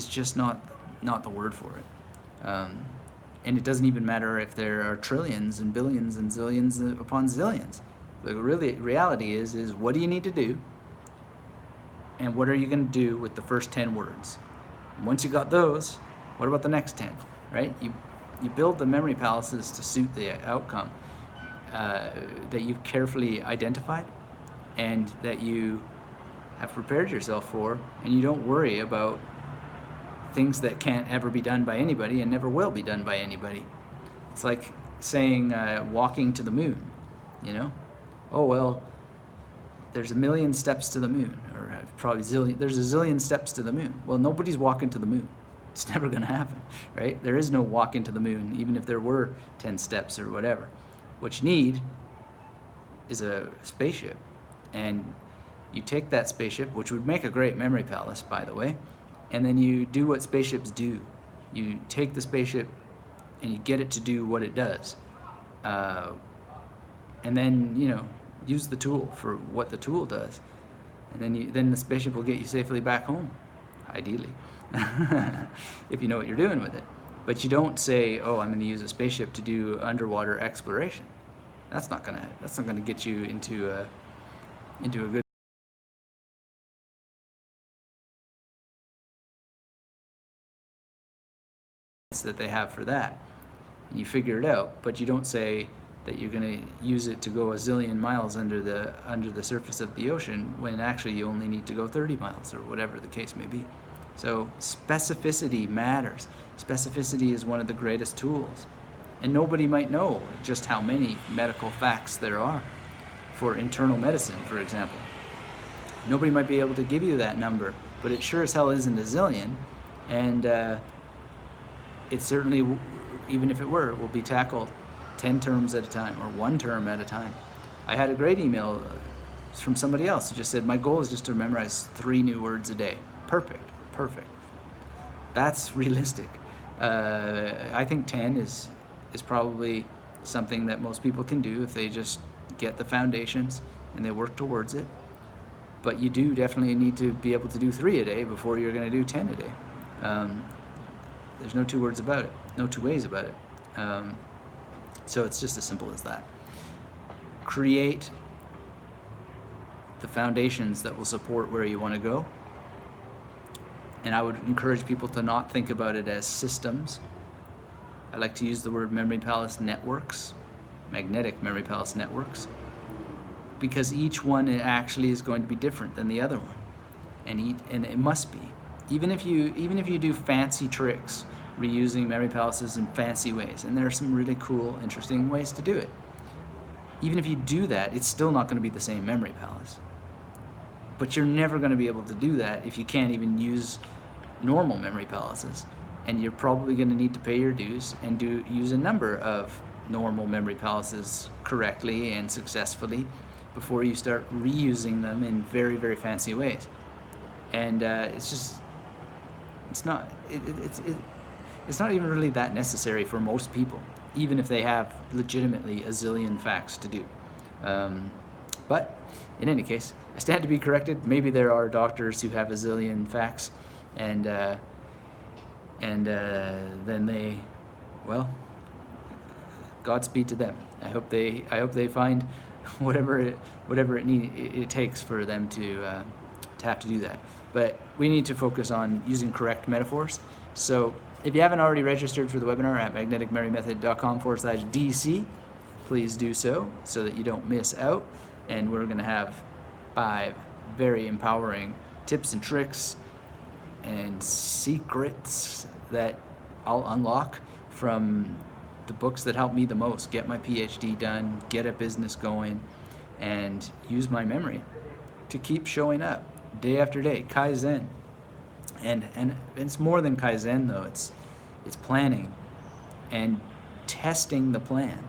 just not the word for it. And it doesn't even matter if there are trillions and billions and zillions upon zillions. The reality is what do you need to do, and what are you going to do with the first 10 words? And once you got those, what about the next 10, right? You build the memory palaces to suit the outcome that you've carefully identified and that you have prepared yourself for, and you don't worry about things that can't ever be done by anybody and never will be done by anybody. It's like saying walking to the moon, Oh, well, there's a million steps to the moon, or probably there's a zillion steps to the moon. Well, nobody's walking to the moon. It's never going to happen, right? There is no walk into the moon, even if there were 10 steps or whatever. What you need is a spaceship, and you take that spaceship, which would make a great memory palace, by the way, and then you do what spaceships do. You take the spaceship and you get it to do what it does. And then, use the tool for what the tool does. And then the spaceship will get you safely back home, ideally, if you know what you're doing with it. But you don't say, oh, I'm going to use a spaceship to do underwater exploration. That's not gonna get you into a good that they have for that. And you figure it out, but you don't say that you're going to use it to go a zillion miles under the surface of the ocean, when actually you only need to go 30 miles or whatever the case may be. So specificity matters. Specificity is one of the greatest tools. And nobody might know just how many medical facts there are for internal medicine, for example. Nobody might be able to give you that number, but it sure as hell isn't a zillion. And it certainly, even if it were, will be tackled 10 terms at a time or 1 term at a time. I had a great email from somebody else who just said, my goal is just to memorize 3 new words a day. Perfect. That's realistic. I think 10 is probably something that most people can do if they just get the foundations and they work towards it. But you do definitely need to be able to do 3 a day before you're going to do 10 a day. There's no 2 words about it, no 2 ways about it. So it's just as simple as that. Create the foundations that will support where you want to go. And I would encourage people to not think about it as systems. I like to use the word memory palace networks, magnetic memory palace networks, because each one actually is going to be different than the other one, and it must be. Even if you do fancy tricks, reusing memory palaces in fancy ways, and there are some really cool, interesting ways to do it. Even if you do that, it's still not going to be the same memory palace. But you're never going to be able to do that if you can't even use normal memory palaces. And you're probably going to need to pay your dues and use a number of normal memory palaces correctly and successfully before you start reusing them in very, very fancy ways. And it's not even really that necessary for most people, even if they have legitimately a zillion facts to do. But in any case, I stand to be corrected. Maybe there are doctors who have a zillion facts, and then they, well, Godspeed to them. I hope they find whatever it takes for them to have to do that. But we need to focus on using correct metaphors. So if you haven't already registered for the webinar at magneticmemorymethod.com/DC, please do so that you don't miss out. And we're going to have 5 very empowering tips and tricks and secrets that I'll unlock from the books that helped me the most get my PhD done, get a business going, and use my memory to keep showing up day after day. Kaizen. And it's more than Kaizen, though. It's planning and testing the plan.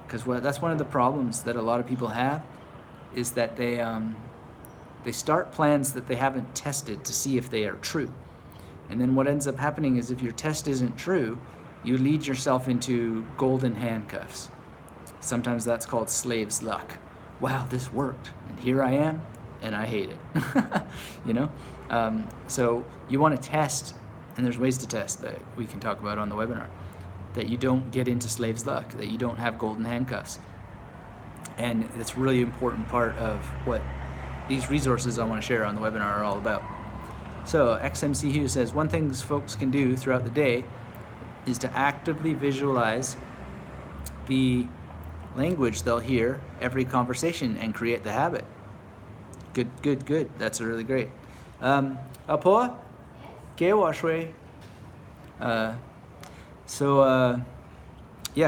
Because that's one of the problems that a lot of people have, is that they start plans that they haven't tested to see if they are true. And then what ends up happening is, if your test isn't true, you lead yourself into golden handcuffs. Sometimes that's called slave's luck. Wow, this worked, and here I am, and I hate it. So you want to test, and there's ways to test that we can talk about on the webinar, that you don't get into slave's luck, that you don't have golden handcuffs. And it's a really important part of what these resources I want to share on the webinar are all about. So XMC Hughes says, one thing folks can do throughout the day is to actively visualize the language they'll hear every conversation and create the habit. Good. That's really great. 老婆，给我水。Yeah,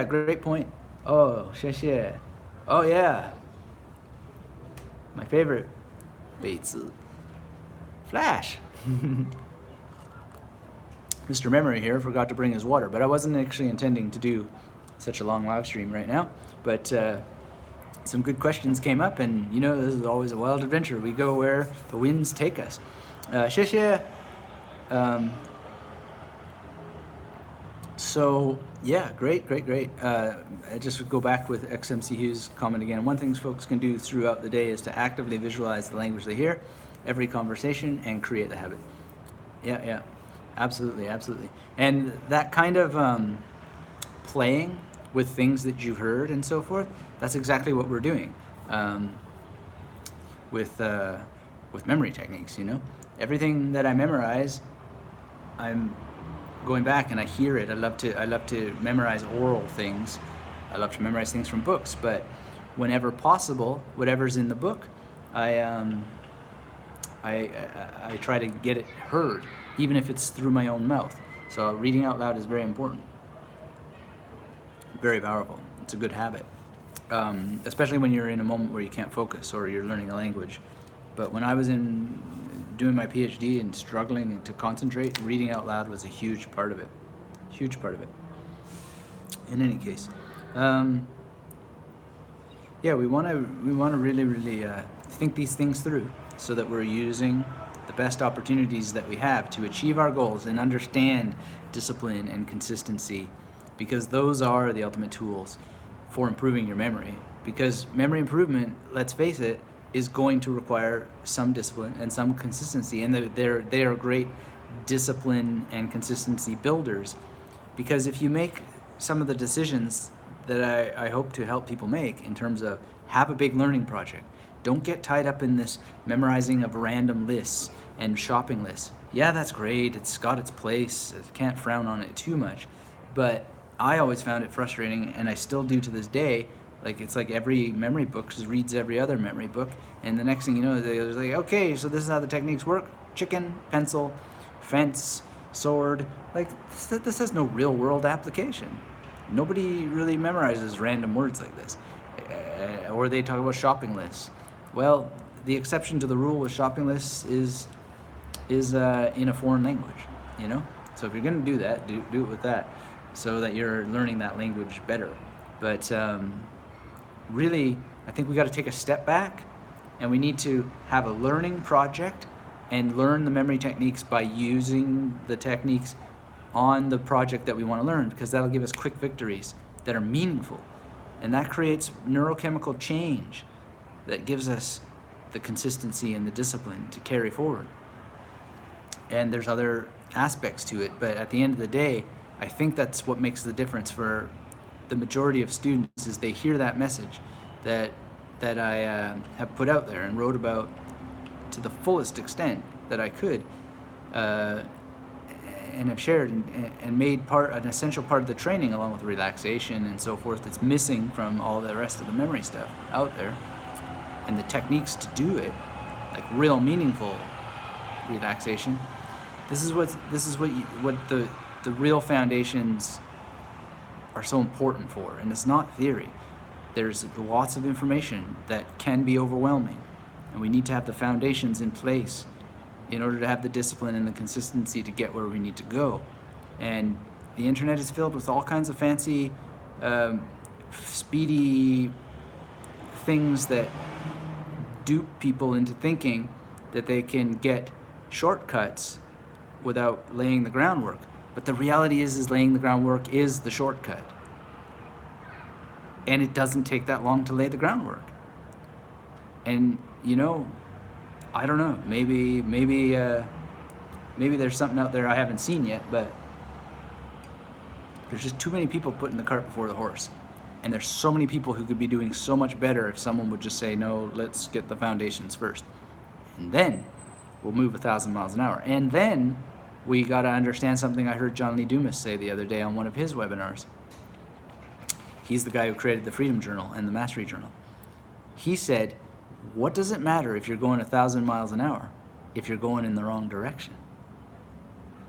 great point. Oh, 谢谢. Oh yeah. My favorite. 杯子. Flash. Mr. Memory here forgot to bring his water, but I wasn't actually intending to do such a long live stream right now. But some good questions came up, and this is always a wild adventure. We go where the winds take us. 谢谢. So yeah, great. I just would go back with XMC Hughes' comment again. One thing folks can do throughout the day is to actively visualize the language they hear every conversation and create the habit. Yeah, absolutely. And that kind of playing with things that you've heard and so forth, that's exactly what we're doing with memory techniques. Everything that I memorize, I'm going back and I hear it. I love to memorize oral things. I love to memorize things from books, but whenever possible, whatever's in the book, I try to get it heard, even if it's through my own mouth. So reading out loud is very important. Very powerful. It's a good habit, especially when you're in a moment where you can't focus or you're learning a language. But when I was doing my PhD and struggling to concentrate, reading out loud was a huge part of it. In any case, we want to really think these things through, so that we're using the best opportunities that we have to achieve our goals and understand discipline and consistency, because those are the ultimate tools for improving your memory. Because memory improvement, let's face it, is going to require some discipline and some consistency, and they are great discipline and consistency builders. Because if you make some of the decisions that I hope to help people make, in terms of have a big learning project, Don't get tied up in this memorizing of random lists and shopping lists. Yeah, that's great. It's got its place. I can't frown on it too much. But I always found it frustrating, and I still do to this day. Like, it's like every memory book just reads every other memory book, and the next thing you know, they're like, okay, so this is how the techniques work. Chicken, pencil, fence, sword. Like, this has no real world application. Nobody really memorizes random words like this. Or they talk about shopping lists. Well, the exception to the rule with shopping lists is in a foreign language, you know? So if you're gonna do that, do it with that, so that you're learning that language better. But really, I think we gotta take a step back, and we need to have a learning project and learn the memory techniques by using the techniques on the project that we wanna learn, because that'll give us quick victories that are meaningful. And that creates neurochemical change that gives us the consistency and the discipline to carry forward. And there's other aspects to it, but at the end of the day, I think that's what makes the difference for the majority of students, is they hear that message that I have put out there and wrote about to the fullest extent that I could, and have shared and made an essential part of the training, along with relaxation and so forth, that's missing from all the rest of the memory stuff out there, and the techniques to do it, like real meaningful relaxation. This is what the real foundations are so important for, and it's not theory. There's lots of information that can be overwhelming, and we need to have the foundations in place in order to have the discipline and the consistency to get where we need to go. And the internet is filled with all kinds of fancy, speedy things that dupe people into thinking that they can get shortcuts without laying the groundwork. But the reality is laying the groundwork is the shortcut. And it doesn't take that long to lay the groundwork. And, you know, I don't know, maybe there's something out there I haven't seen yet, but there's just too many people putting the cart before the horse. And there's so many people who could be doing so much better if someone would just say, no, let's get the foundations first. And then we'll move 1,000 miles an hour. And then we got to understand something I heard John Lee Dumas say the other day on one of his webinars. He's the guy who created the Freedom Journal and the Mastery Journal. He said, what does it matter if you're going 1,000 miles an hour if you're going in the wrong direction?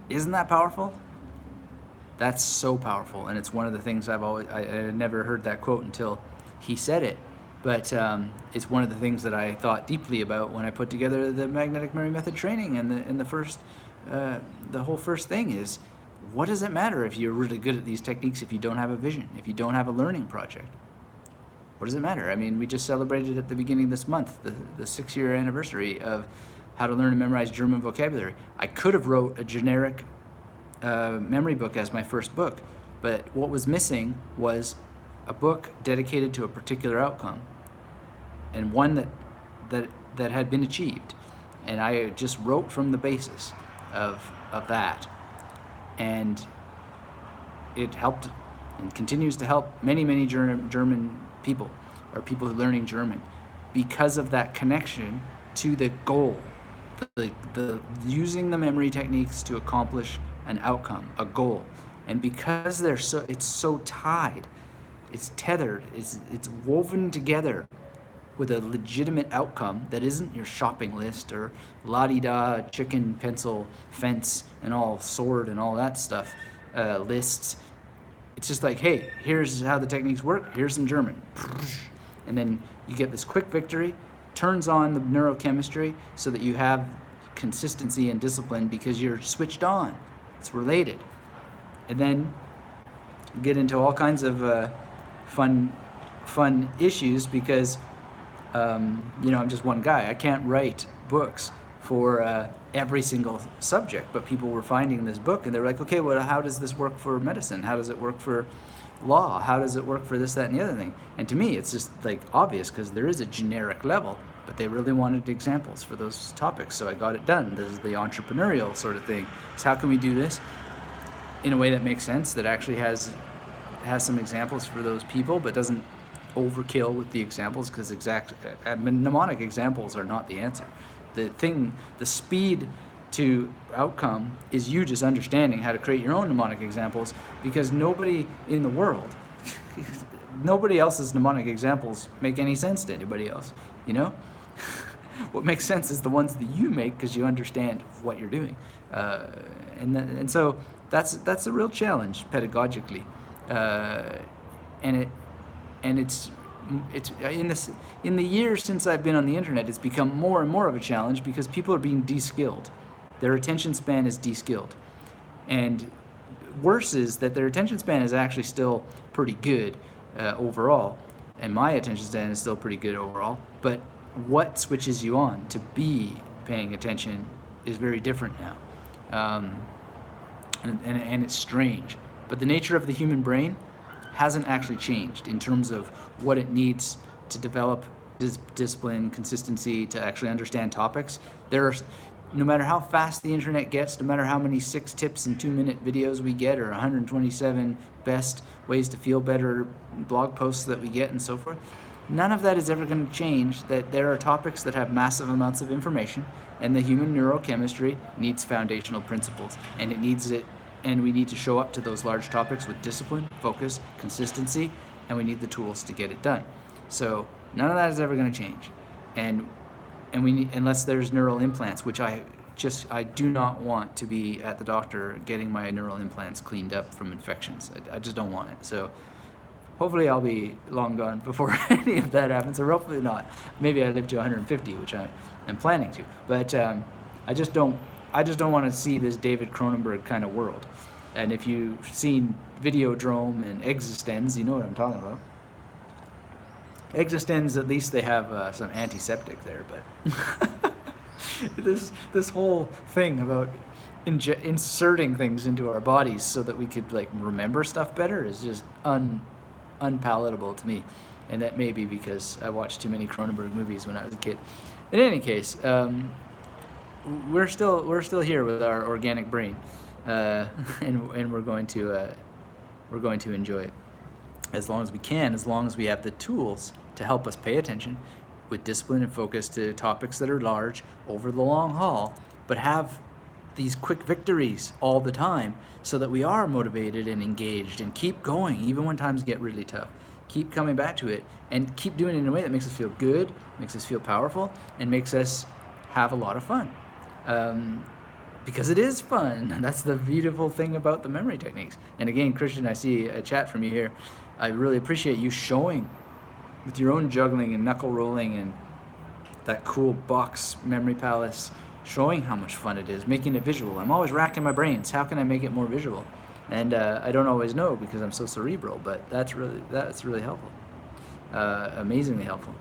Isn't that powerful? That's so powerful, and it's one of the things I had never heard that quote until he said it, but it's one of the things that I thought deeply about when I put together the magnetic memory method training. And the whole first thing is, what does it matter if you're really good at these techniques if you don't have a vision, if you don't have a learning project? What does it matter? I mean, we just celebrated at the beginning of this month the 6-year anniversary of how to learn and memorize German vocabulary. I could have wrote a generic memory book as my first book, but what was missing was a book dedicated to a particular outcome, and one that had been achieved. And I just wrote from the basis of that, and it helped and continues to help many German people, or people who are learning German, because of that connection to the goal, the using the memory techniques to accomplish an outcome, a goal. And because it's so tied, it's tethered, it's woven together with a legitimate outcome that isn't your shopping list or la-di-da, chicken, pencil, fence, and all sword and all that stuff lists. It's just like, hey, here's how the techniques work, here's some German. And then you get this quick victory, turns on the neurochemistry so that you have consistency and discipline because you're switched on. It's related. And then get into all kinds of fun issues because, I'm just one guy. I can't write books for every single subject, but people were finding this book and they were like, okay, well, how does this work for medicine? How does it work for law? How does it work for this, that, and the other thing? And to me, it's just like obvious because there is a generic level, but they really wanted examples for those topics. So I got it done. This is the entrepreneurial sort of thing. So how can we do this in a way that makes sense, that actually has some examples for those people, but doesn't overkill with the examples, because mnemonic examples are not the answer. The speed to outcome is you just understanding how to create your own mnemonic examples, because nobody in the world, nobody else's mnemonic examples make any sense to anybody else, you know? What makes sense is the ones that you make, because you understand what you're doing. And so that's a real challenge pedagogically. And it's in the years since I've been on the internet, it's become more and more of a challenge, because people are being de-skilled. Their attention span is de-skilled. And worse is that their attention span is actually still pretty good overall, and my attention span is still pretty good overall, but what switches you on to be paying attention is very different now. And it's strange. But the nature of the human brain hasn't actually changed in terms of what it needs to develop discipline, consistency, to actually understand topics. No matter how fast the internet gets, no matter how many 6 tips and 2-minute videos we get, or 127 best ways to feel better blog posts that we get, and so forth, none of that is ever going to change that there are topics that have massive amounts of information, and the human neurochemistry needs foundational principles, and we need to show up to those large topics with discipline, focus, consistency, and we need the tools to get it done. So none of that is ever going to change. And we need, unless there's neural implants, which I do not want to be at the doctor getting my neural implants cleaned up from infections. I just don't want it. So hopefully I'll be long gone before any of that happens, or hopefully not. Maybe I live to 150, which I am planning to. But I just don't want to see this David Cronenberg kind of world. And if you've seen Videodrome and Existenz, you know what I'm talking about. Existenz, at least they have some antiseptic there, but this whole thing about inserting things into our bodies so that we could like remember stuff better is just unpalatable to me. And that may be because I watched too many Cronenberg movies when I was a kid. In any case, we're still here with our organic brain, and we're going to enjoy it as long as we can, as long as we have the tools to help us pay attention with discipline and focus to topics that are large over the long haul, but have these quick victories all the time so that we are motivated and engaged and keep going even when times get really tough. Keep coming back to it and keep doing it in a way that makes us feel good, makes us feel powerful, and makes us have a lot of fun. Because it is fun. That's the beautiful thing about the memory techniques. And again, Christian, I see a chat from you here. I really appreciate you showing with your own juggling and knuckle rolling and that cool box memory palace, showing how much fun it is, making it visual. I'm always racking my brains. How can I make it more visual? And I don't always know because I'm so cerebral, but that's really helpful. Amazingly helpful.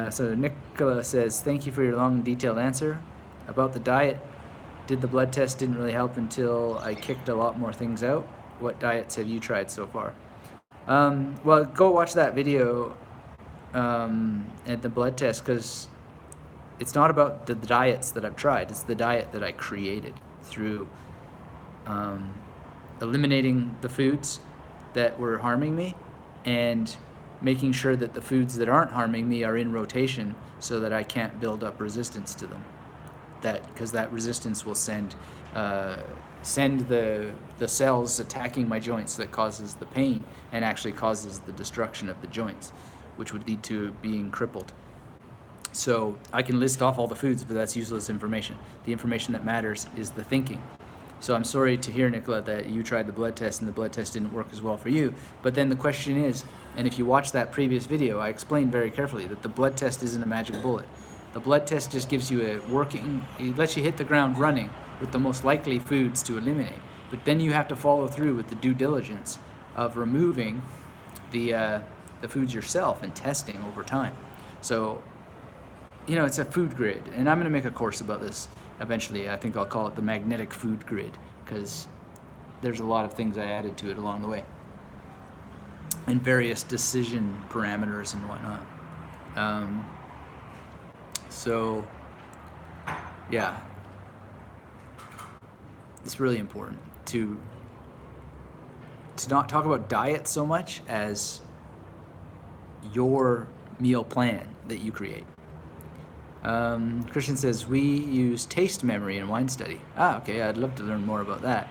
So Nicola says, thank you for your long and detailed answer. About the diet, the blood test didn't really help until I kicked a lot more things out. What diets have you tried so far? Well, go watch that video at the blood test, because it's not about the diets that I've tried. It's the diet that I created through eliminating the foods that were harming me and making sure that the foods that aren't harming me are in rotation so that I can't build up resistance to them. Because that resistance will send the cells attacking my joints that causes the pain and actually causes the destruction of the joints, which would lead to being crippled. So I can list off all the foods, but that's useless information. The information that matters is the thinking. So I'm sorry to hear, Nicola, that you tried the blood test and the blood test didn't work as well for you. But then the question is, and if you watch that previous video, I explained very carefully that the blood test isn't a magic bullet. The blood test just gives you it lets you hit the ground running with the most likely foods to eliminate. But then you have to follow through with the due diligence of removing the foods yourself and testing over time. So, it's a food grid. And I'm going to make a course about this eventually. I think I'll call it the magnetic food grid, because there's a lot of things I added to it along the way. And various decision parameters and whatnot. So, yeah, it's really important to not talk about diet so much as your meal plan that you create. Christian says, we use taste memory in wine study. Ah, okay, I'd love to learn more about that.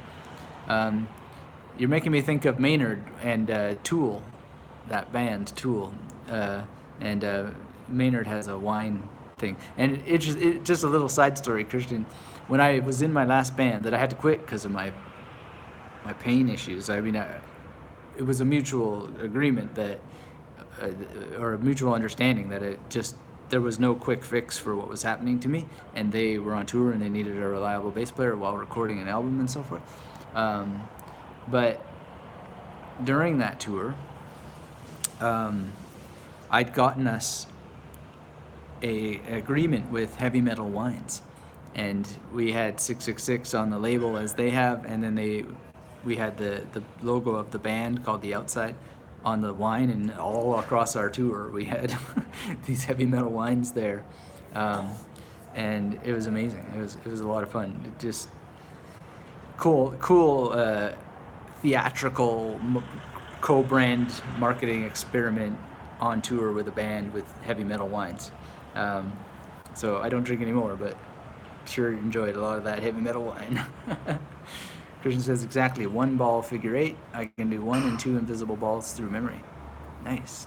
You're making me think of Maynard and Tool, that band, Tool. And Maynard has a wine thing. And it just a little side story, Christian. When I was in my last band that I had to quit because of my pain issues, I mean, it was a mutual agreement that, or a mutual understanding that there was no quick fix for what was happening to me, and they were on tour and they needed a reliable bass player while recording an album and so forth. But during that tour, I'd gotten us a agreement with Heavy Metal Wines, and we had 666 on the label as they have, and then we had the logo of the band called The Outside on the wine, and all across our tour we had these Heavy Metal Wines there, and it was amazing. It was a lot of fun. Just cool theatrical co-brand marketing experiment on tour with a band with Heavy Metal Wines. So I don't drink anymore, but sure enjoyed a lot of that Heavy Metal wine. Christian says, exactly, 1 ball figure 8. I can do 1 and 2 invisible balls through memory. Nice.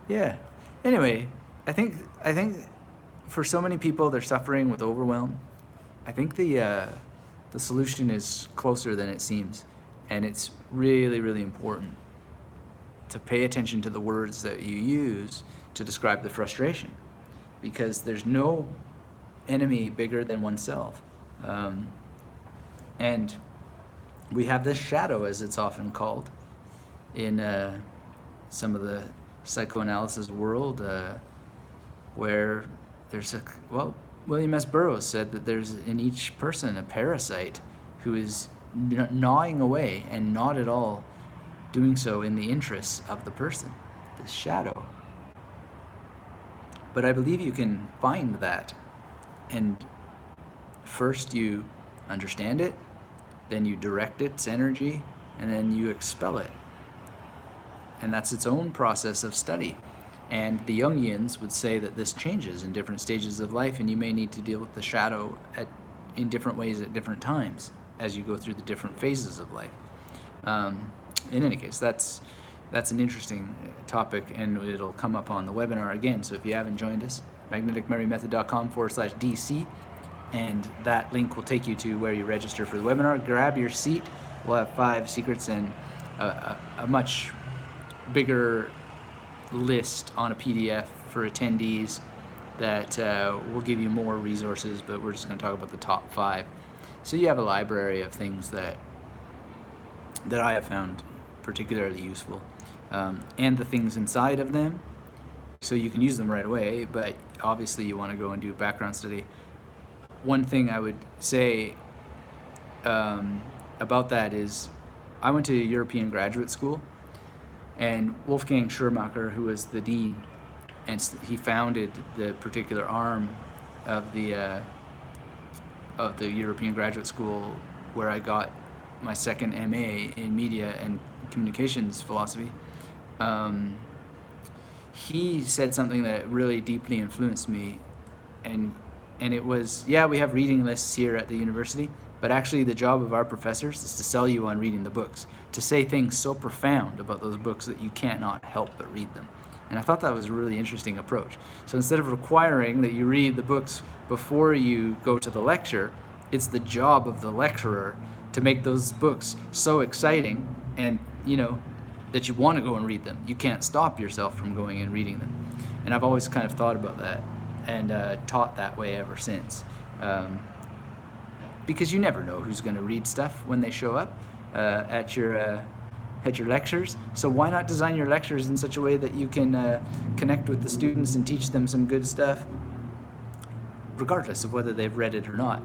Yeah. Anyway, I think for so many people, they're suffering with overwhelm. I think the solution is closer than it seems, and it's really, really important to pay attention to the words that you use to describe the frustration, because there's no enemy bigger than oneself. And we have this shadow, as it's often called, in some of the psychoanalysis world, where there's William S. Burroughs said that there's in each person a parasite who is gnawing away and not at all doing so in the interests of the person, the shadow. But I believe you can find that, and first you understand it, then you direct its energy, and then you expel it. And that's its own process of study. And the Jungians would say that this changes in different stages of life, and you may need to deal with the shadow in different ways at different times as you go through the different phases of life. In any case, that's an interesting topic, and it'll come up on the webinar again. So if you haven't joined us, magneticmemorymethod.com/DC, and that link will take you to where you register for the webinar. Grab your seat. We'll have 5 secrets and a much bigger list on a PDF for attendees that will give you more resources, but we're just going to talk about the top 5. So you have a library of things that I have found particularly useful, and the things inside of them, so you can use them right away, but obviously you want to go and do background study. One thing I would say about that is I went to European graduate school, and Wolfgang Schirmacher, who was the dean, and he founded the particular arm of the European graduate school where I got my second MA in media and communications philosophy. He said something that really deeply influenced me, and it was, yeah, we have reading lists here at the university, but actually the job of our professors is to sell you on reading the books, to say things so profound about those books that you cannot help but read them. And I thought that was a really interesting approach. So instead of requiring that you read the books before you go to the lecture, it's the job of the lecturer to make those books so exciting and, that you want to go and read them. You can't stop yourself from going and reading them. And I've always kind of thought about that and taught that way ever since. Because you never know who's going to read stuff when they show up at your lectures. So why not design your lectures in such a way that you can connect with the students and teach them some good stuff, regardless of whether they've read it or not.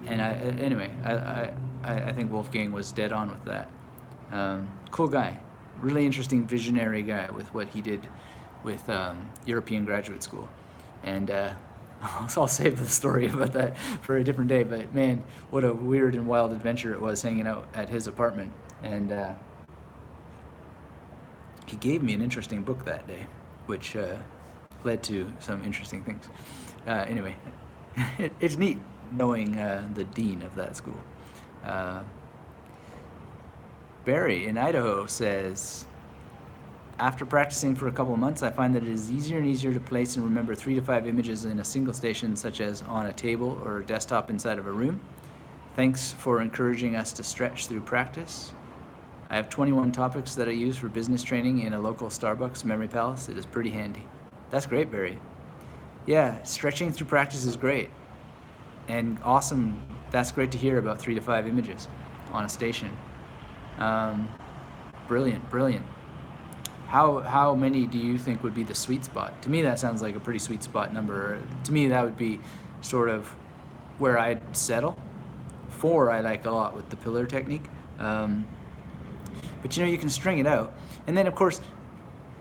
And I think Wolfgang was dead on with that. Cool guy, really interesting visionary guy with what he did with European graduate school. And I'll save the story about that for a different day, but man, what a weird and wild adventure it was hanging out at his apartment. And he gave me an interesting book that day, which led to some interesting things. Anyway, it's neat knowing the dean of that school. Uh, Barry in Idaho says, after practicing for a couple of months, I find that it is easier and easier to place and remember 3 to 5 images in a single station, such as on a table or a desktop inside of a room. Thanks for encouraging us to stretch through practice. I have 21 topics that I use for business training in a local Starbucks memory palace. It is pretty handy. That's great, Barry. Yeah, stretching through practice is great. And awesome. That's great to hear about 3 to 5 images on a station. Brilliant. How many do you think would be the sweet spot? To me, that sounds like a pretty sweet spot number. To me, that would be sort of where I'd settle. 4 I like a lot with the pillar technique. But you can string it out. And then, of course,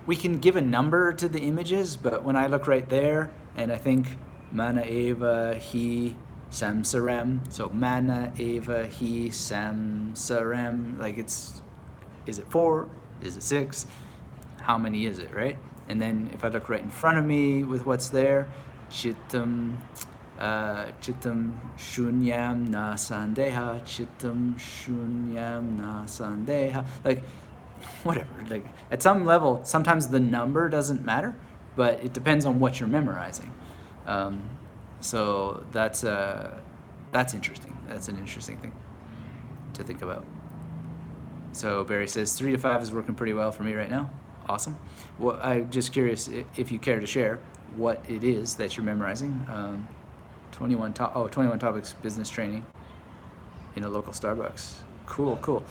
we can give a number to the images, but when I look right there, and I think Mana Eva He Samsarem, so Mana Eva He Samsarem, like is it 4? Is it 6? How many is it, right? And then if I look right in front of me with what's there, Chittam Shunyam Na Sandeha, Chittam Shunyam Na Sandeha, like whatever. Like at some level, sometimes the number doesn't matter, but it depends on what you're memorizing. So that's interesting. That's an interesting thing to think about. So Barry says 3 to 5 is working pretty well for me right now. Awesome. Well, I'm just curious if you care to share what it is that you're memorizing. 21 topics business training in a local Starbucks. Cool.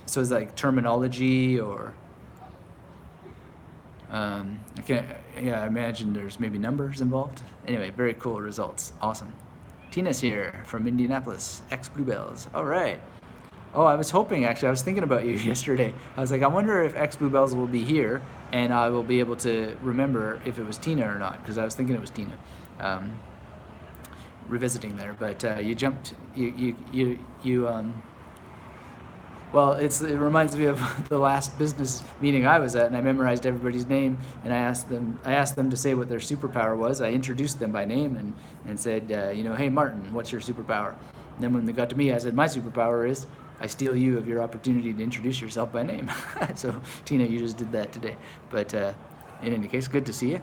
So it's like terminology or I imagine there's maybe numbers involved. Anyway, very cool results. Awesome. Tina's here from Indianapolis, ex-Bluebells. All right. Oh, I was thinking about you yesterday. I was like, I wonder if ex-Bluebells will be here and I will be able to remember if it was Tina or not, because I was thinking it was Tina. Revisiting there, but well, it reminds me of the last business meeting I was at, and I memorized everybody's name, and I asked them to say what their superpower was. I introduced them by name and said, hey Martin, what's your superpower? And then when they got to me, I said, my superpower is I steal you of your opportunity to introduce yourself by name. So Tina, you just did that today. But in any case, good to see you.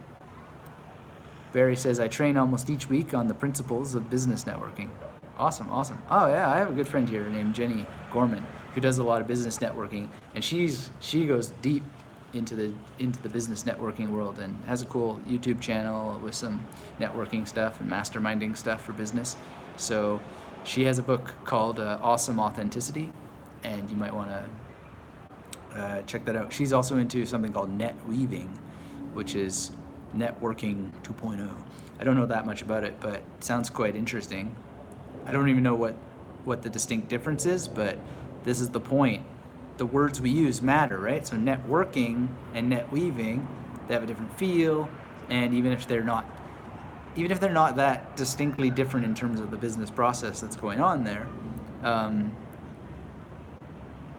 Barry says, I train almost each week on the principles of business networking. Awesome. Oh yeah, I have a good friend here named Jenny Gorman who does a lot of business networking, and she goes deep into the business networking world and has a cool YouTube channel with some networking stuff and masterminding stuff for business. So she has a book called Awesome Authenticity, and you might want to check that out. She's also into something called net weaving, which is networking 2.0. I don't know that much about it, but it sounds quite interesting. I don't even know what the distinct difference is, but this is the point. The words we use matter, right? So networking and net weaving, they have a different feel, and even if they're not that distinctly different in terms of the business process that's going on there,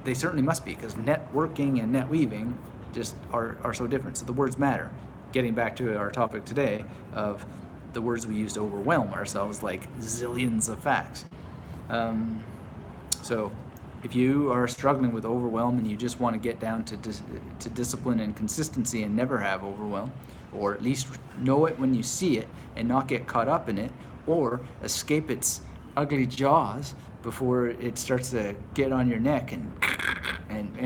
they certainly must be, because networking and net weaving just are so different. So the words matter. Getting back to our topic today of the words we use to overwhelm ourselves, like zillions of facts. So if you are struggling with overwhelm and you just want to get down to discipline and consistency and never have overwhelm, or at least know it when you see it and not get caught up in it, or escape its ugly jaws before it starts to get on your neck and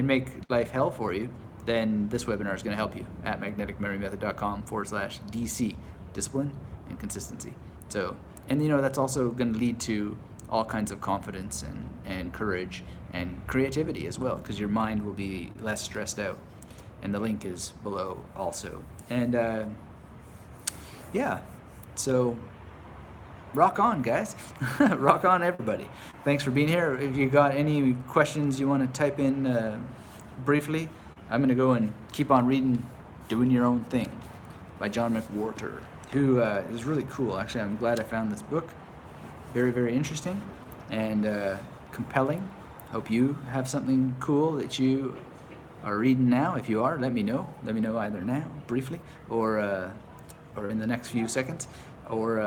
make life hell for you, then this webinar is going to help you at magneticmemorymethod.com/DC, discipline and consistency. So, and that's also going to lead to all kinds of confidence and courage and creativity as well, because your mind will be less stressed out. And the link is below also. And so rock on, guys. Rock on, everybody. Thanks for being here. If you got any questions you want to type in briefly, I'm going to go and keep on reading Doing Your Own Thing by John McWhorter, who is really cool. Actually, I'm glad I found this book. Very, very interesting and compelling. Hope you have something cool that you are reading now. If you are, let me know. Let me know either now, briefly, or in the next few seconds, or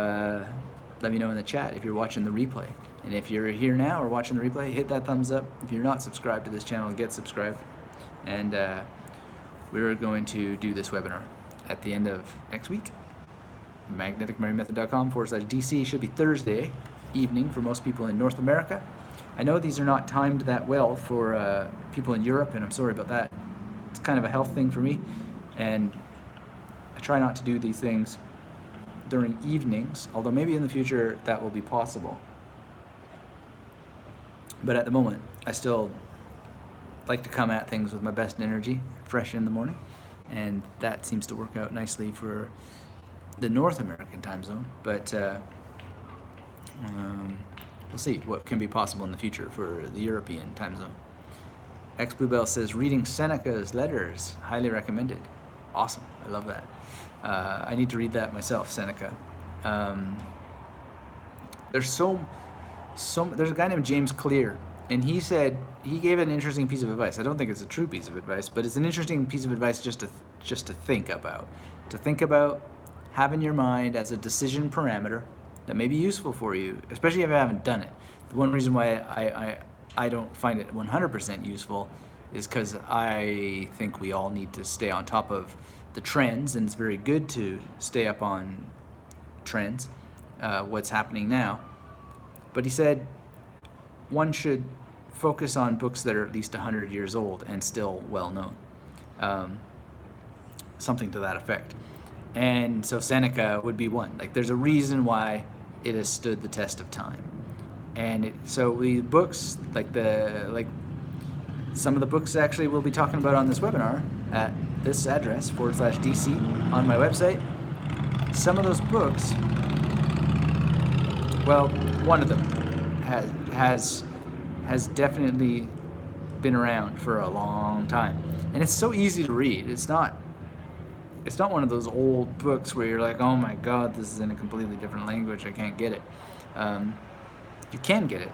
let me know in the chat if you're watching the replay. And if you're here now or watching the replay, hit that thumbs up. If you're not subscribed to this channel, get subscribed. And we're going to do this webinar at the end of next week. magneticmeriemethod.com/DC should be Thursday evening for most people in North America. I know these are not timed that well for people in Europe, and I'm sorry about that. It's kind of a health thing for me, and I try not to do these things during evenings, although maybe in the future that will be possible. But at the moment, I still like to come at things with my best energy, fresh in the morning, and that seems to work out nicely for the North American time zone. But we'll see what can be possible in the future for the European time zone. X Bluebell says, reading Seneca's letters, highly recommended. Awesome, I love that. I need to read that myself, Seneca. There's there's a guy named James Clear, and he gave an interesting piece of advice. I don't think it's a true piece of advice, but it's an interesting piece of advice just to think about. To think about having your mind as a decision parameter that may be useful for you, especially if you haven't done it. The one reason why I don't find it 100% useful is because I think we all need to stay on top of the trends, and it's very good to stay up on trends, what's happening now. But he said one should focus on books that are at least 100 years old and still well known. Something to that effect. And so Seneca would be one. Like, there's a reason why it has stood the test of time. And so the books, like some of the books actually we'll be talking about on this webinar at this address, /DC on my website. Some of those books, well, one of them has definitely been around for a long time. And it's so easy to read. It's not one of those old books where you're like, oh my God, this is in a completely different language, I can't get it. You can get it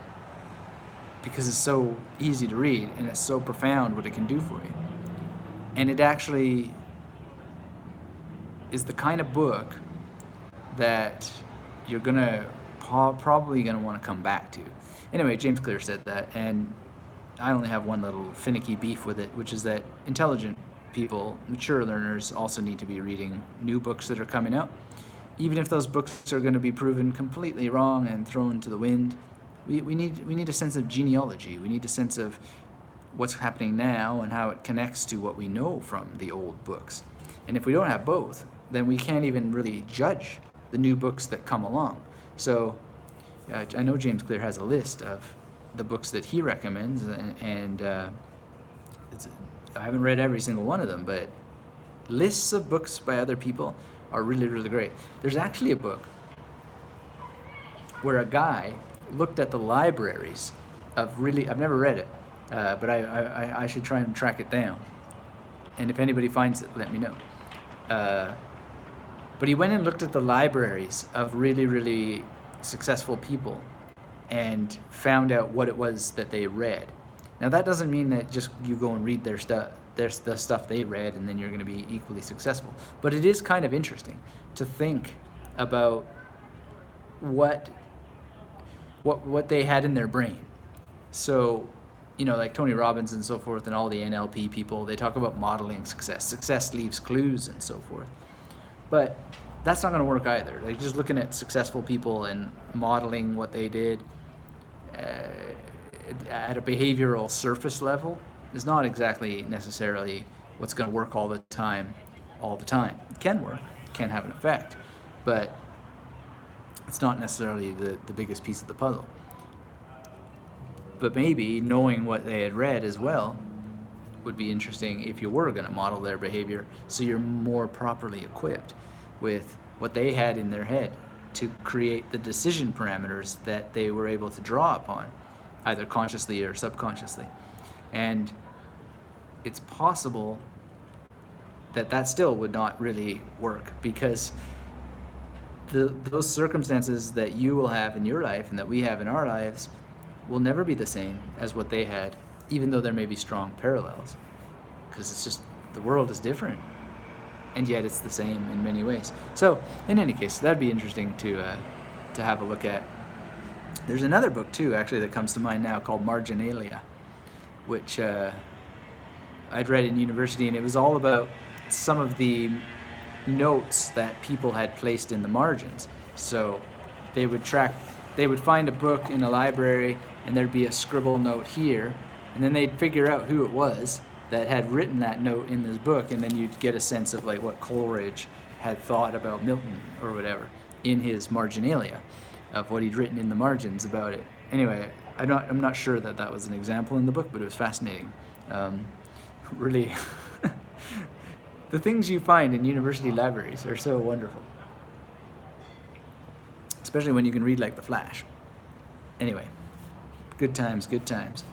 because it's so easy to read and it's so profound what it can do for you. And it actually is the kind of book that you're probably gonna want to come back to. Anyway, James Clear said that, and I only have one little finicky beef with it, which is that intelligent people, mature learners, also need to be reading new books that are coming out. Even if those books are going to be proven completely wrong and thrown to the wind, we need a sense of genealogy. We need a sense of what's happening now and how it connects to what we know from the old books. And if we don't have both, then we can't even really judge the new books that come along. So I know James Clear has a list of the books that he recommends, and I haven't read every single one of them, but lists of books by other people are really, really great. There's actually a book where a guy looked at the libraries of I've never read it, but I should try and track it down. And if anybody finds it, let me know. But he went and looked at the libraries of really, really successful people and found out what it was that they read. Now that doesn't mean that just you go and read their stuff, the stuff they read, and then you're going to be equally successful. But it is kind of interesting to think about what they had in their brain. So, like Tony Robbins and so forth, and all the NLP people, they talk about modeling success. Success leaves clues and so forth. But that's not going to work either. Like, just looking at successful people and modeling what they did at a behavioral surface level is not exactly necessarily what's going to work all the time. It can work, it can have an effect, but it's not necessarily the biggest piece of the puzzle. But maybe knowing what they had read as well would be interesting if you were going to model their behavior, so you're more properly equipped with what they had in their head to create the decision parameters that they were able to draw upon, either consciously or subconsciously. And it's possible that still would not really work, because those circumstances that you will have in your life and that we have in our lives will never be the same as what they had, even though there may be strong parallels. because it's just, the world is different, and yet it's the same in many ways. So in any case, that'd be interesting to have a look at. There's another book too, actually, that comes to mind now called Marginalia, which I'd read in university, and it was all about some of the notes that people had placed in the margins. So they would find a book in a library, and there'd be a scribble note here, and then they'd figure out who it was that had written that note in this book, and then you'd get a sense of like what Coleridge had thought about Milton or whatever in his Marginalia, of what he'd written in the margins about it. Anyway, I'm not sure that that was an example in the book, but it was fascinating. Really, the things you find in university libraries are so wonderful, especially when you can read like The Flash. Anyway, good times, good times.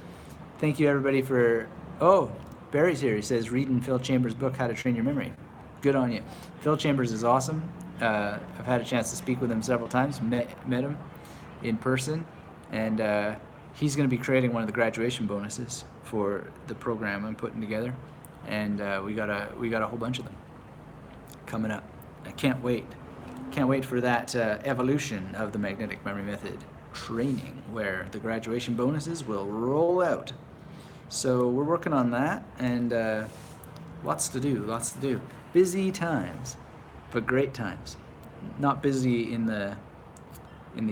Thank you everybody for, oh, Barry's here. He says, reading Phil Chambers' book, How to Train Your Memory. Good on you. Phil Chambers is awesome. I've had a chance to speak with him several times, met him in person, and he's going to be creating one of the graduation bonuses for the program I'm putting together, and we got a whole bunch of them coming up. I can't wait for that evolution of the magnetic memory method training, where the graduation bonuses will roll out. So we're working on that, and lots to do. Busy times, but great times. Not busy in the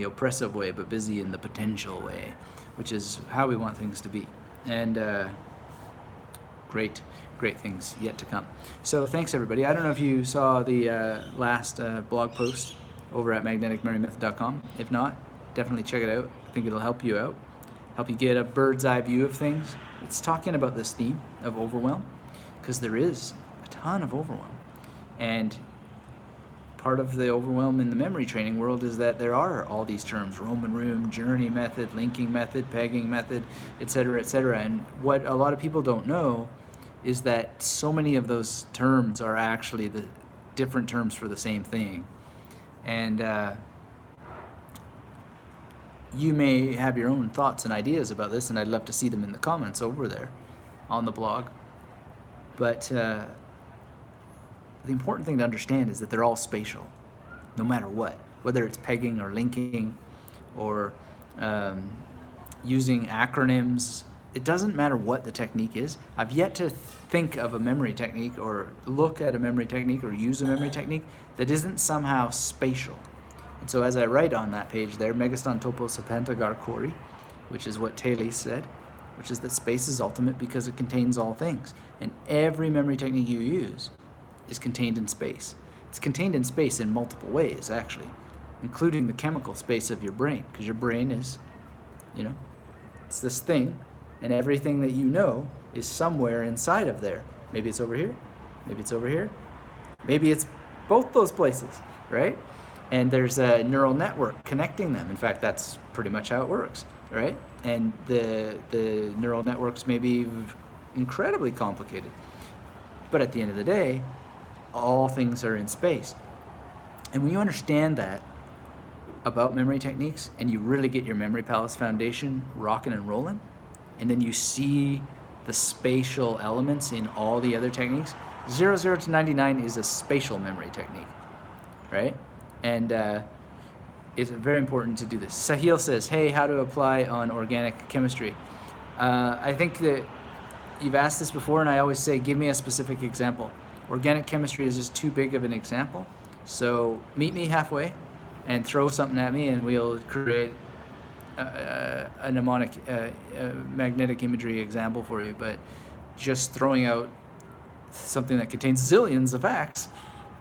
oppressive way, but busy in the potential way, which is how we want things to be. And great things yet to come. So thanks everybody. I don't know if you saw the last blog post over at magneticmemorymethod.com. If not, definitely check it out. I think it'll help you out, help you get a bird's eye view of things. It's talking about this theme of overwhelm, because there is a ton of overwhelm. And part of the overwhelm in the memory training world is that there are all these terms: Roman room, journey method, linking method, pegging method, etc., etc. And what a lot of people don't know is that so many of those terms are actually the different terms for the same thing. And you may have your own thoughts and ideas about this, and I'd love to see them in the comments over there on the blog. But the important thing to understand is that they're all spatial, no matter what, whether it's pegging or linking or using acronyms. It doesn't matter what the technique is. I've yet to think of a memory technique or look at a memory technique or use a memory technique that isn't somehow spatial. And so as I write on that page there, Megaston Topos Apentagar Kori, which is what Thales said, which is that space is ultimate because it contains all things. And every memory technique you use is contained in space. It's contained in space in multiple ways, actually, including the chemical space of your brain, because your brain is, it's this thing, and everything that you know is somewhere inside of there. Maybe it's over here, maybe it's over here, maybe it's both those places, right? And there's a neural network connecting them. In fact, that's pretty much how it works, right? And the neural networks may be incredibly complicated, but at the end of the day, all things are in space. And when you understand that about memory techniques, and you really get your Memory Palace foundation rocking and rolling, and then you see the spatial elements in all the other techniques, 00 to 99 is a spatial memory technique, right? And it's very important to do this. Sahil says, hey, how to apply on organic chemistry? I think that you've asked this before, and I always say, give me a specific example. Organic chemistry is just too big of an example. So meet me halfway and throw something at me, and we'll create a mnemonic, magnetic imagery example for you. But just throwing out something that contains zillions of facts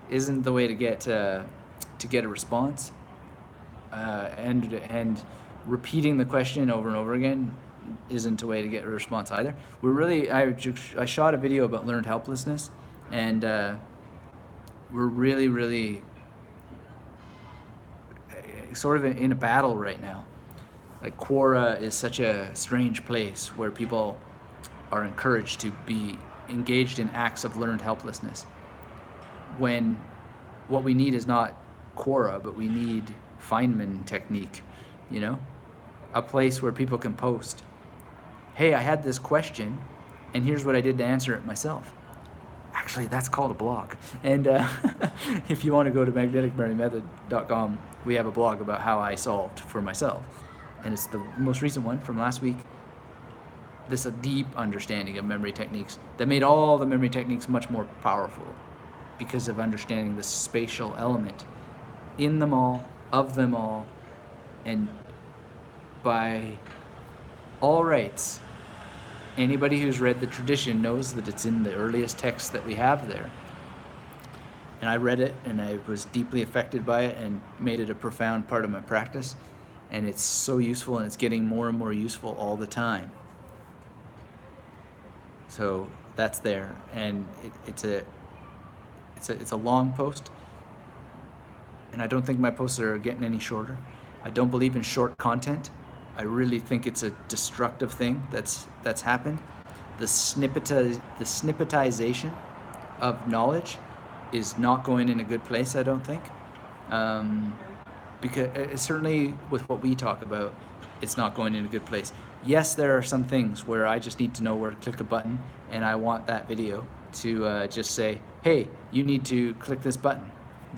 isn't the way to get a response. And repeating the question over and over again isn't a way to get a response either. I shot a video about learned helplessness, and we're really sort of in a battle right now. Like, Quora is such a strange place where people are encouraged to be engaged in acts of learned helplessness, when what we need is not Quora, but we need Feynman technique, a place where people can post, hey, I had this question, and here's what I did to answer it myself. Actually, that's called a blog. And if you want to go to magneticmemory.com, we have a blog about how I solved for myself. And it's the most recent one from last week. This a deep understanding of memory techniques that made all the memory techniques much more powerful because of understanding the spatial element in them all, of them all, and by all rights, anybody who's read the tradition knows that it's in the earliest texts that we have there. And I read it and I was deeply affected by it and made it a profound part of my practice. And it's so useful, and it's getting more and more useful all the time. So that's there, and it's a long post, and I don't think my posts are getting any shorter. I don't believe in short content. I really think it's a destructive thing that's happened. The snippetization of knowledge is not going in a good place, I don't think. Because certainly with what we talk about, it's not going in a good place. Yes, there are some things where I just need to know where to click a button, and I want that video to just say, hey, you need to click this button.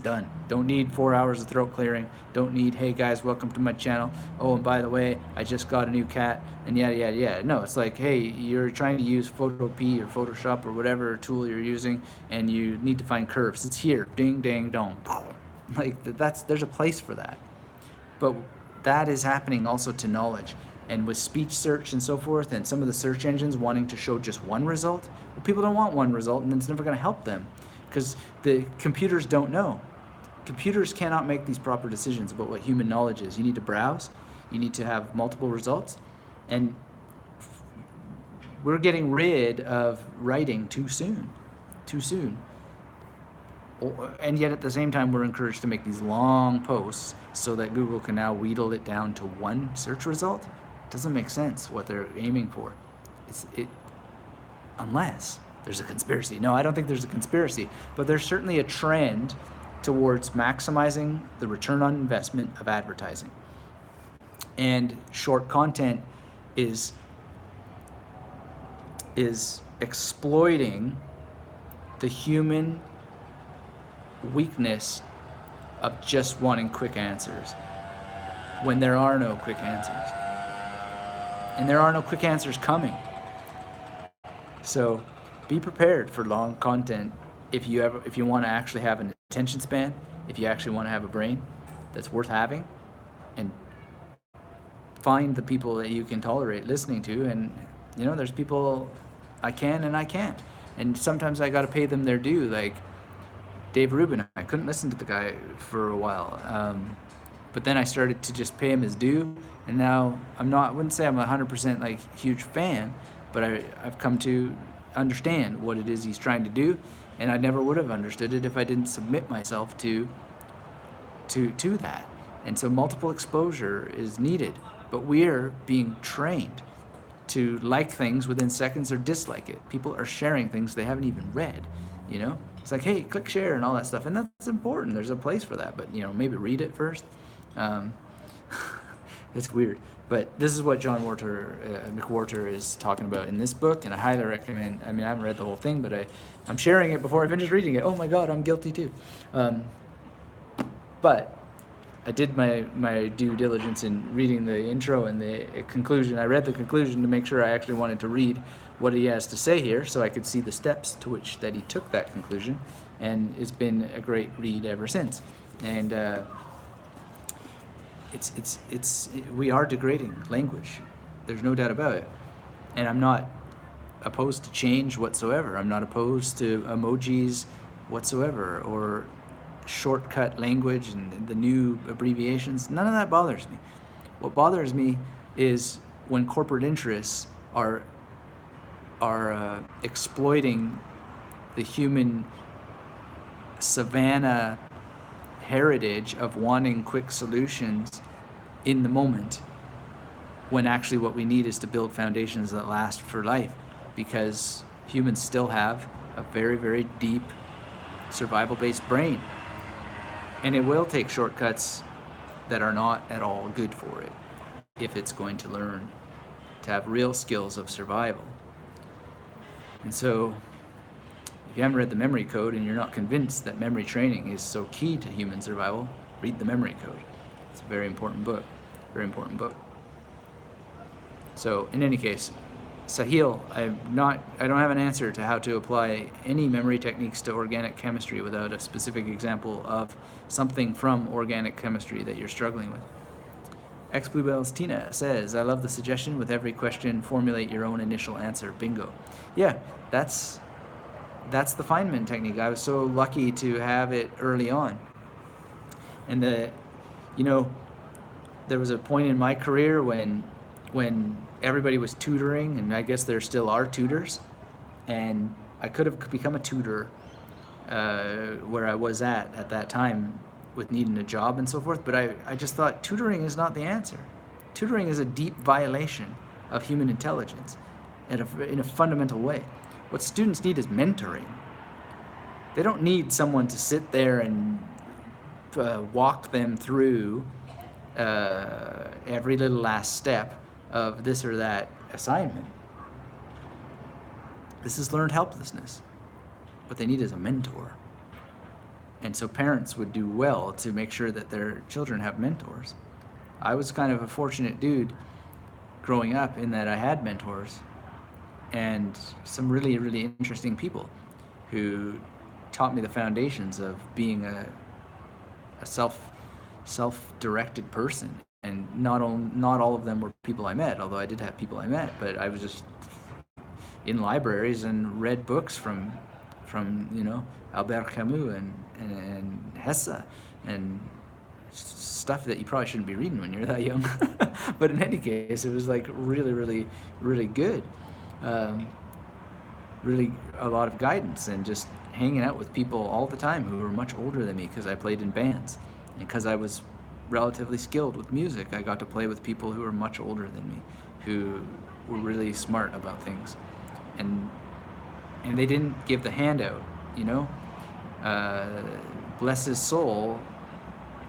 Done. Don't need 4 hours of throat clearing. Don't need, hey guys, welcome to my channel. Oh, and by the way, I just got a new cat, and yada, yada, yada. No, it's like, hey, you're trying to use Photopea or Photoshop or whatever tool you're using, and you need to find curves. It's here. Ding, dang, dong. Like, there's a place for that. But that is happening also to knowledge. And with speech search and so forth, and some of the search engines wanting to show just one result, well, people don't want one result, and it's never going to help them because the computers don't know. Computers cannot make these proper decisions about what human knowledge is. You need to browse, you need to have multiple results, and we're getting rid of writing too soon. And yet at the same time, we're encouraged to make these long posts so that Google can now wheedle it down to one search result. It doesn't make sense what they're aiming for. Unless there's a conspiracy. No, I don't think there's a conspiracy, but there's certainly a trend towards maximizing the return on investment of advertising. And short content is exploiting the human weakness of just wanting quick answers when there are no quick answers. And there are no quick answers coming. So be prepared for long content if you want to actually have an attention span, if you actually want to have a brain that's worth having, and find the people that you can tolerate listening to. And there's people I can and I can't. And sometimes I got to pay them their due, like Dave Rubin. I couldn't listen to the guy for a while. But then I started to just pay him his due, and now I wouldn't say I'm 100% like huge fan, but I've come to understand what it is he's trying to do, and I never would have understood it if I didn't submit myself to that. And so multiple exposure is needed, but we're being trained to like things within seconds or dislike it. People are sharing things they haven't even read, It's like, hey, click share and all that stuff, and that's important. There's a place for that, but maybe read it first. It's weird, but this is what John McWhorter is talking about in this book, and I highly recommend. I mean, I haven't read the whole thing, but I'm sharing it before I finish reading it. Oh my God, I'm guilty too. But I did my due diligence in reading the intro and the conclusion. I read the conclusion to make sure I actually wanted to read what he has to say here, so I could see the steps to which that he took that conclusion, and it's been a great read ever since. And we are degrading language. There's no doubt about it. And I'm not opposed to change whatsoever. I'm not opposed to emojis whatsoever, or shortcut language and the new abbreviations. None of that bothers me. What bothers me is when corporate interests are exploiting the human savannah heritage of wanting quick solutions in the moment, when actually what we need is to build foundations that last for life, because humans still have a very, very deep survival-based brain, and it will take shortcuts that are not at all good for it if it's going to learn to have real skills of survival. And so If you haven't read the memory code and you're not convinced that memory training is so key to human survival, read the memory code. It's a very important book. Very important book. So in any case, Sahil, I don't have an answer to how to apply any memory techniques to organic chemistry without a specific example of something from organic chemistry that you're struggling with. X Bluebells Tina says, I love the suggestion. With every question, formulate your own initial answer. Bingo. Yeah, that's the Feynman technique. I was so lucky to have it early on. And there was a point in my career when everybody was tutoring, and I guess there still are tutors, and I could have become a tutor where I was at that time with needing a job and so forth, but I just thought tutoring is not the answer. Tutoring is a deep violation of human intelligence in a fundamental way. What students need is mentoring. They don't need someone to sit there and walk them through every little last step of this or that assignment. This is learned helplessness. What they need is a mentor. And so parents would do well to make sure that their children have mentors. I was kind of a fortunate dude growing up in that I had mentors and some really, really interesting people who taught me the foundations of being a self-directed person. And not all of them were people I met, although I did have people I met, but I was just in libraries and read books from Albert Camus and Hesse and stuff that you probably shouldn't be reading when you're that young. But in any case, it was like really, really, really good. Really a lot of guidance and just hanging out with people all the time who were much older than me because I played in bands. And because I was relatively skilled with music, I got to play with people who were much older than me, who were really smart about things. And they didn't give the handout, bless his soul.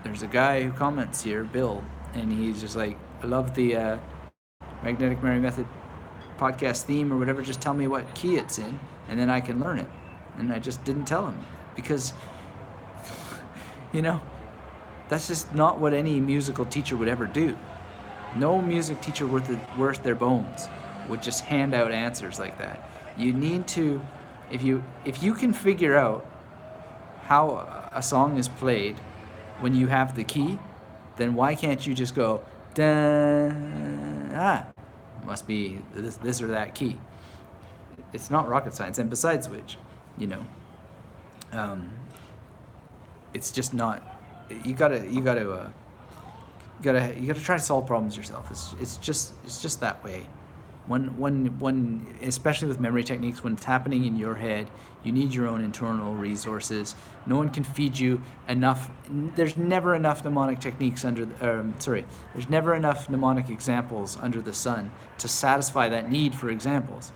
There's a guy who comments here, Bill, and he's just like, I love the Magnetic Memory Method podcast theme or whatever, just tell me what key it's in, and then I can learn it. And I just didn't tell him, because, that's just not what any musical teacher would ever do. No music teacher worth their bones would just hand out answers like that. You need to, if you can figure out how a song is played when you have the key, then why can't you just go, must be this or that key. It's not rocket science. And besides which, it's just not. You gotta try to solve problems yourself. It's just that way. When especially with memory techniques, when it's happening in your head, you need your own internal resources. No one can feed you enough. There's never enough mnemonic techniques there's never enough mnemonic examples under the sun to satisfy that need for examples,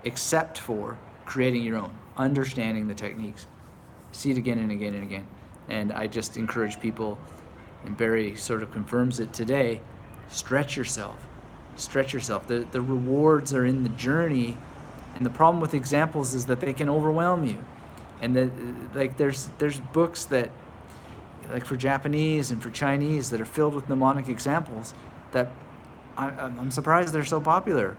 except for creating your own, understanding the techniques. See it again and again and again. And I just encourage people, and Barry sort of confirms it today, stretch yourself. The rewards are in the journey, and the problem with examples is that they can overwhelm you. And there's books that, like for Japanese and for Chinese, that are filled with mnemonic examples that I'm surprised they're so popular.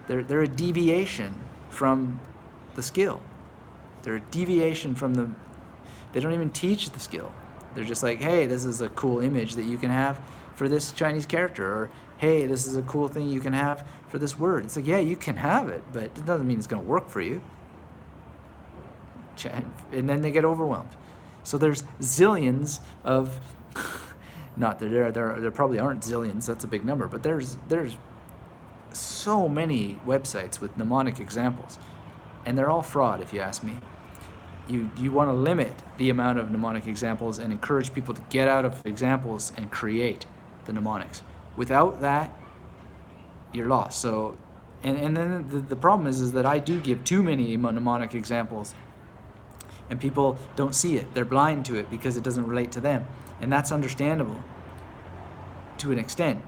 They're a deviation from the skill. They're a deviation from the. They don't even teach the skill. They're just like, hey, this is a cool image that you can have for this Chinese character, or hey, this is a cool thing you can have for this word. It's like, yeah, you can have it, but it doesn't mean it's going to work for you. And then they get overwhelmed. So there's zillions of, not that there probably aren't zillions, that's a big number, but there's so many websites with mnemonic examples, and they're all fraud if you ask me. You want to limit the amount of mnemonic examples and encourage people to get out of examples and create the mnemonics. Without that, you're lost. So, and then the problem is that I do give too many mnemonic examples, and people don't see it. They're blind to it because it doesn't relate to them, and that's understandable to an extent.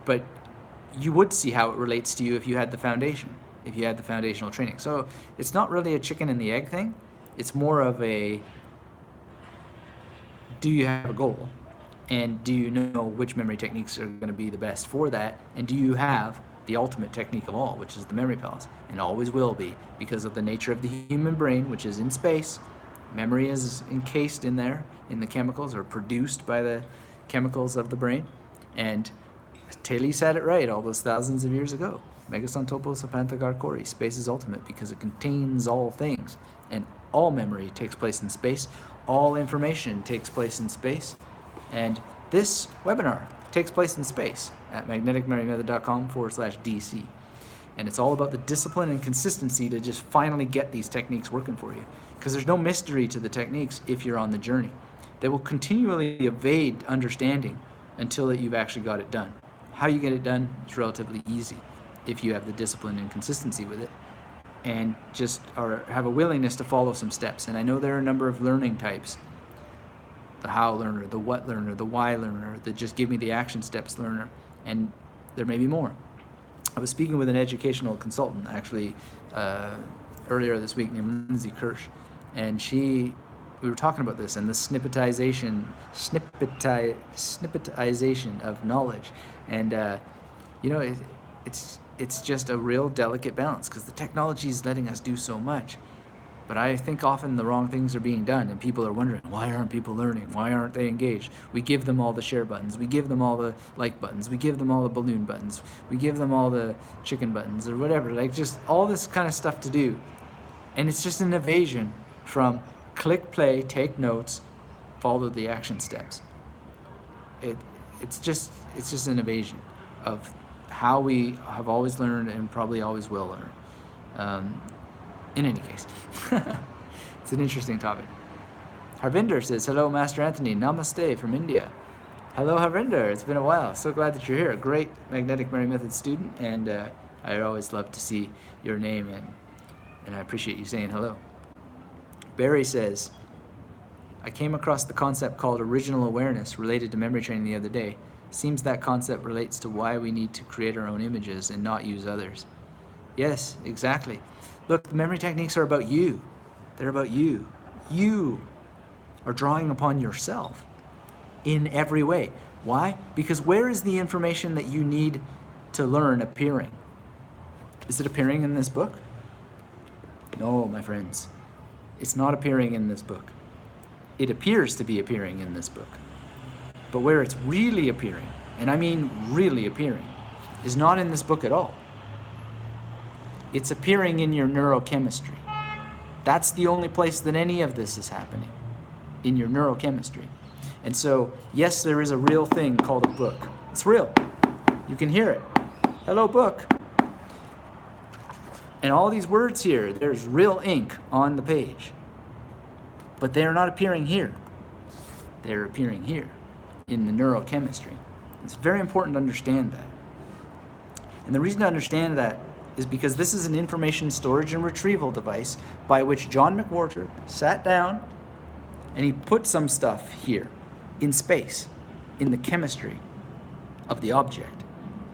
But you would see how it relates to you if you had the foundation. if you had the foundational training. So it's not really a chicken and the egg thing. It's more of a, do you have a goal? And do you know which memory techniques are going to be the best for that? And do you have the ultimate technique of all, which is the memory palace? And always will be, because of the nature of the human brain, which is in space. Memory is encased in there, in the chemicals, or produced by the chemicals of the brain. And Thales had it right all those thousands of years ago. Megason topos apanthagar kori. Space is ultimate because it contains all things. And all memory takes place in space. All information takes place in space. And this webinar takes place in space at magneticmemorymethod.com/DC. And it's all about the discipline and consistency to just finally get these techniques working for you. Because there's no mystery to the techniques if you're on the journey. They will continually evade understanding until that you've actually got it done. How you get it done is relatively easy if you have the discipline and consistency with it, and just have a willingness to follow some steps. And I know there are a number of learning types. The how learner, the what learner, the why learner, the just give me the action steps learner, and there may be more. I was speaking with an educational consultant actually earlier this week named Lindsay Kirsch, and we were talking about this and the snippetization of knowledge. And it's just a real delicate balance, because the technology is letting us do so much. But I think often the wrong things are being done, and people are wondering, why aren't people learning? Why aren't they engaged? We give them all the share buttons. We give them all the like buttons. We give them all the balloon buttons. We give them all the chicken buttons or whatever, like just all this kind of stuff to do. And it's just an evasion from click play, take notes, follow the action steps. It's just an evasion of how we have always learned and probably always will learn. In any case, it's an interesting topic. Harvinder says, hello, Master Anthony. Namaste from India. Hello, Harvinder. It's been a while. So glad that you're here. A great Magnetic Memory Method student, and I always love to see your name, and I appreciate you saying hello. Barry says, I came across the concept called original awareness related to memory training the other day. Seems that concept relates to why we need to create our own images and not use others. Yes, exactly. Look, the memory techniques are about you. They're about you. You are drawing upon yourself in every way. Why? Because where is the information that you need to learn appearing? Is it appearing in this book? No, my friends. It's not appearing in this book. It appears to be appearing in this book. But where it's really appearing, and I mean really appearing, is not in this book at all. It's appearing in your neurochemistry. That's the only place that any of this is happening, in your neurochemistry. And so, yes, there is a real thing called a book. It's real. You can hear it. Hello, book. And all these words here, there's real ink on the page. But they are not appearing here. They're appearing here in the neurochemistry. It's very important to understand that. And the reason to understand that is because this is an information storage and retrieval device by which John McWhorter sat down and he put some stuff here in space, in the chemistry of the object,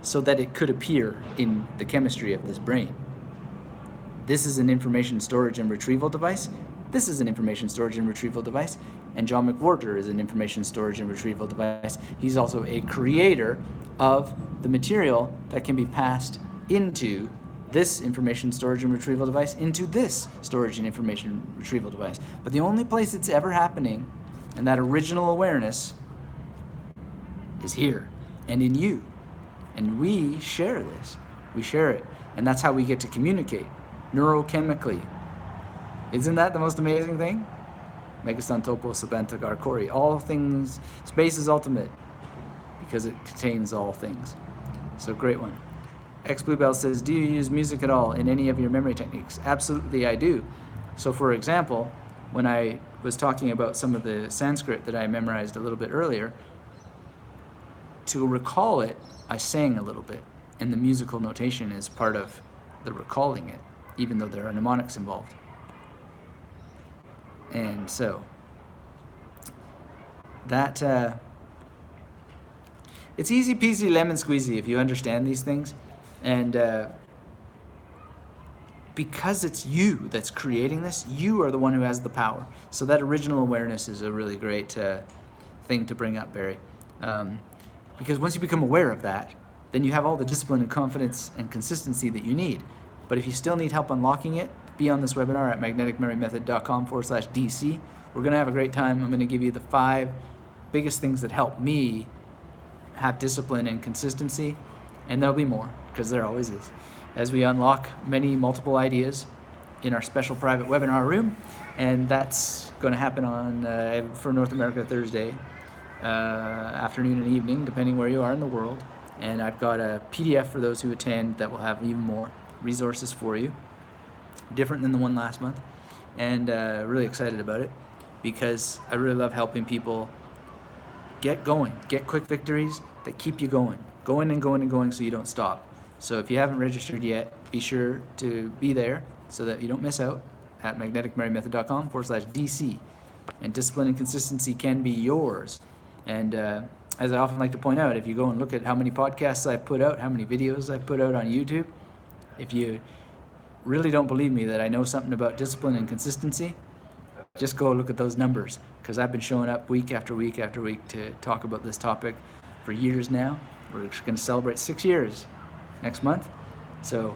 so that it could appear in the chemistry of this brain. This is an information storage and retrieval device. This is an information storage and retrieval device. And John McWhorter is an information storage and retrieval device. He's also a creator of the material that can be passed into this information storage and retrieval device, into this storage and information retrieval device. But the only place it's ever happening, and that original awareness, is here and in you. And we share this. We share it. And that's how we get to communicate neurochemically. Isn't that the most amazing thing? Megastan topo sabantagar kori. All things, space is ultimate because it contains all things. So great one. X Bluebell says, do you use music at all in any of your memory techniques? Absolutely, I do. So for example, when I was talking about some of the Sanskrit that I memorized a little bit earlier, to recall it, I sang a little bit, and the musical notation is part of the recalling it, even though there are mnemonics involved. And so, that, it's easy peasy lemon squeezy if you understand these things. And because it's you that's creating this, you are the one who has the power. So that original awareness is a really great thing to bring up, Barry. Because once you become aware of that, then you have all the discipline and confidence and consistency that you need. But if you still need help unlocking it, be on this webinar at magneticmemorymethod.com/DC. We're going to have a great time. I'm going to give you the 5 biggest things that help me have discipline and consistency, and there'll be more, because there always is, as we unlock many multiple ideas in our special private webinar room. And that's going to happen on for North America Thursday afternoon and evening, depending where you are in the world. And I've got a PDF for those who attend that will have even more resources for you, different than the one last month. And really excited about it, because I really love helping people get going, get quick victories that keep you going and going so you don't stop. So if you haven't registered yet, be sure to be there so that you don't miss out at magneticmemorymethod.com/DC. And discipline and consistency can be yours. And as I often like to point out, if you go and look at how many podcasts I've put out, how many videos I've put out on YouTube, if you really don't believe me that I know something about discipline and consistency, just go look at those numbers, because I've been showing up week after week after week to talk about this topic for years now. We're going to celebrate 6 years next month. So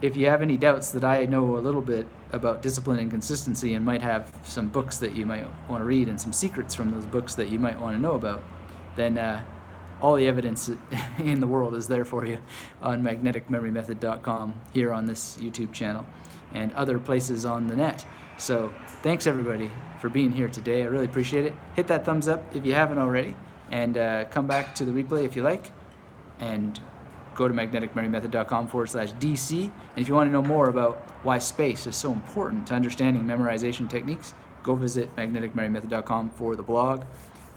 if you have any doubts that I know a little bit about discipline and consistency and might have some books that you might want to read and some secrets from those books that you might want to know about, then all the evidence in the world is there for you on magneticmemorymethod.com, here on this YouTube channel, and other places on the net. So thanks everybody for being here today. I really appreciate it. Hit that thumbs up if you haven't already, and come back to the replay if you like, and go to magneticmemorymethod.com/DC. And if you want to know more about why space is so important to understanding memorization techniques, go visit magneticmemorymethod.com for the blog.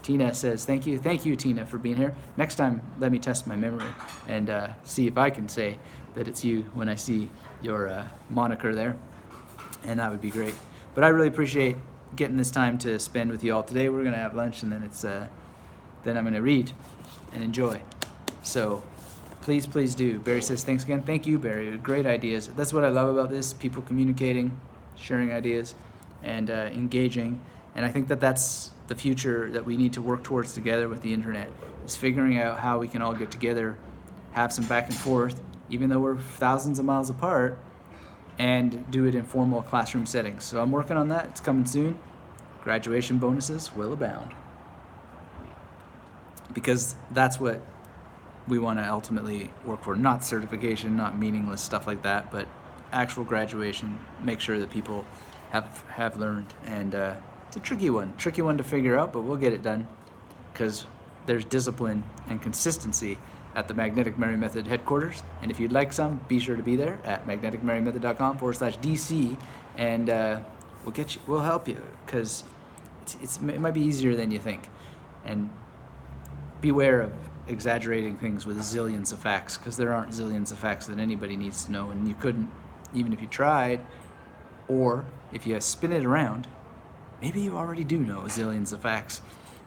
Tina says, thank you, Tina, for being here. Next time, let me test my memory and see if I can say that it's you when I see your moniker there, and that would be great. But I really appreciate getting this time to spend with you all today. We're going to have lunch, and then then I'm going to read and enjoy. So please do. Barry says, thanks again. Thank you, Barry. Great ideas. That's what I love about this, people communicating, sharing ideas, and engaging. And I think that that's the future that we need to work towards together with the internet, is figuring out how we can all get together, have some back and forth, even though we're thousands of miles apart, and do it in formal classroom settings. So I'm working on that. It's coming soon. Graduation bonuses will abound, because that's what we want to ultimately work for. Not certification, not meaningless stuff like that, but actual graduation. Make sure that people have learned. And it's a tricky one to figure out, but we'll get it done, because there's discipline and consistency at the Magnetic Mary Method headquarters. And if you'd like some, be sure to be there at magneticmarymethod.com/DC, and we'll help you, because it might be easier than you think. And beware of exaggerating things with zillions of facts, because there aren't zillions of facts that anybody needs to know, and you couldn't, even if you tried. Or if you spin it around, maybe you already do know zillions of facts,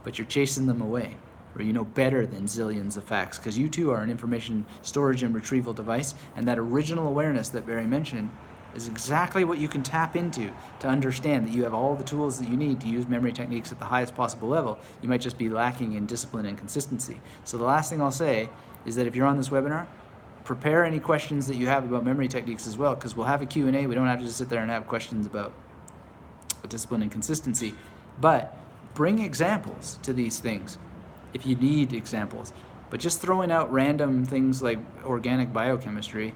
but you're chasing them away, or you know better than zillions of facts, because you too are an information storage and retrieval device. And that original awareness that Barry mentioned is exactly what you can tap into to understand that you have all the tools that you need to use memory techniques at the highest possible level. You might just be lacking in discipline and consistency. So the last thing I'll say is that if you're on this webinar, prepare any questions that you have about memory techniques as well, because we'll have a Q&A. We don't have to just sit there and have questions about discipline and consistency, but bring examples to these things if you need examples. But just throwing out random things like organic biochemistry,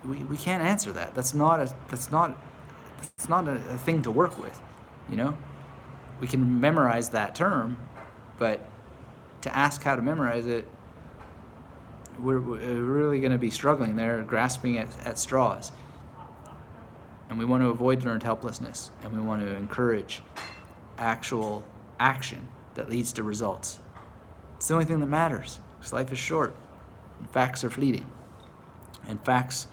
we can't answer that. That's not a thing to work with, you know? We can memorize that term, but to ask how to memorize it, we're really going to be struggling there, grasping at straws. And we want to avoid learned helplessness, and we want to encourage actual action that leads to results. It's the only thing that matters, because life is short, and facts are fleeting, and facts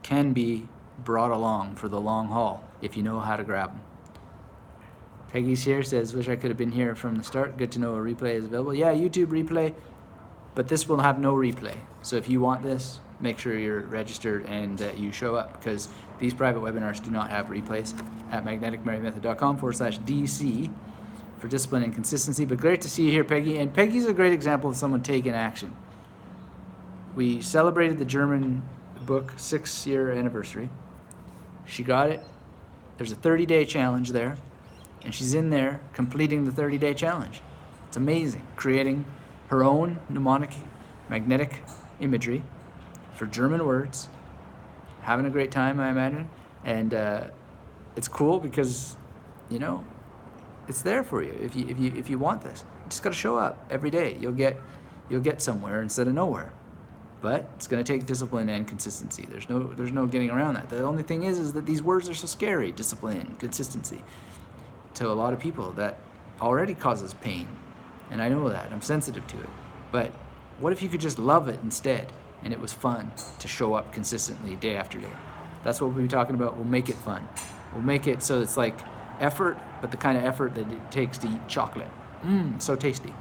can be brought along for the long haul if you know how to grab them. Peggy's here, says, wish I could have been here from the start. Good to know a replay is available. Yeah, YouTube replay, but this will have no replay. So if you want this, make sure you're registered and that you show up, because these private webinars do not have replays at magneticmarymethod.com/DC for discipline and consistency. But great to see you here, Peggy. And Peggy's a great example of someone taking action. We celebrated the German book 6-year anniversary. She got it. There's a 30-day challenge there, and she's in there completing the 30-day challenge. It's amazing. Creating her own mnemonic magnetic imagery for German words. Having a great time, I imagine. And it's cool because, you know, it's there for you if you want this. You just got to show up every day. You'll get somewhere instead of nowhere. But it's going to take discipline and consistency. There's no getting around that. The only thing is that these words are so scary. Discipline, consistency, to a lot of people that already causes pain. And I know that. I'm sensitive to it. But what if you could just love it instead, and it was fun to show up consistently day after day? That's what we'll be talking about. We'll make it fun. We'll make it so it's like effort, but the kind of effort that it takes to eat chocolate. So tasty.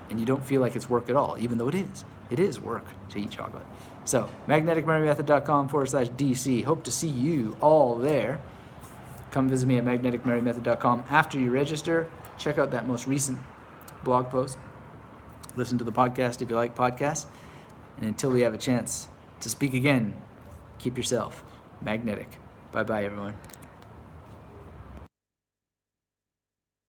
And you don't feel like it's work at all, even though it is. It is work to eat chocolate. So, magneticmarymethod.com/DC. Hope to see you all there. Come visit me at magneticmarymethod.com after you register. Check out that most recent blog post. Listen to the podcast if you like podcasts. And until we have a chance to speak again, keep yourself magnetic. Bye-bye, everyone.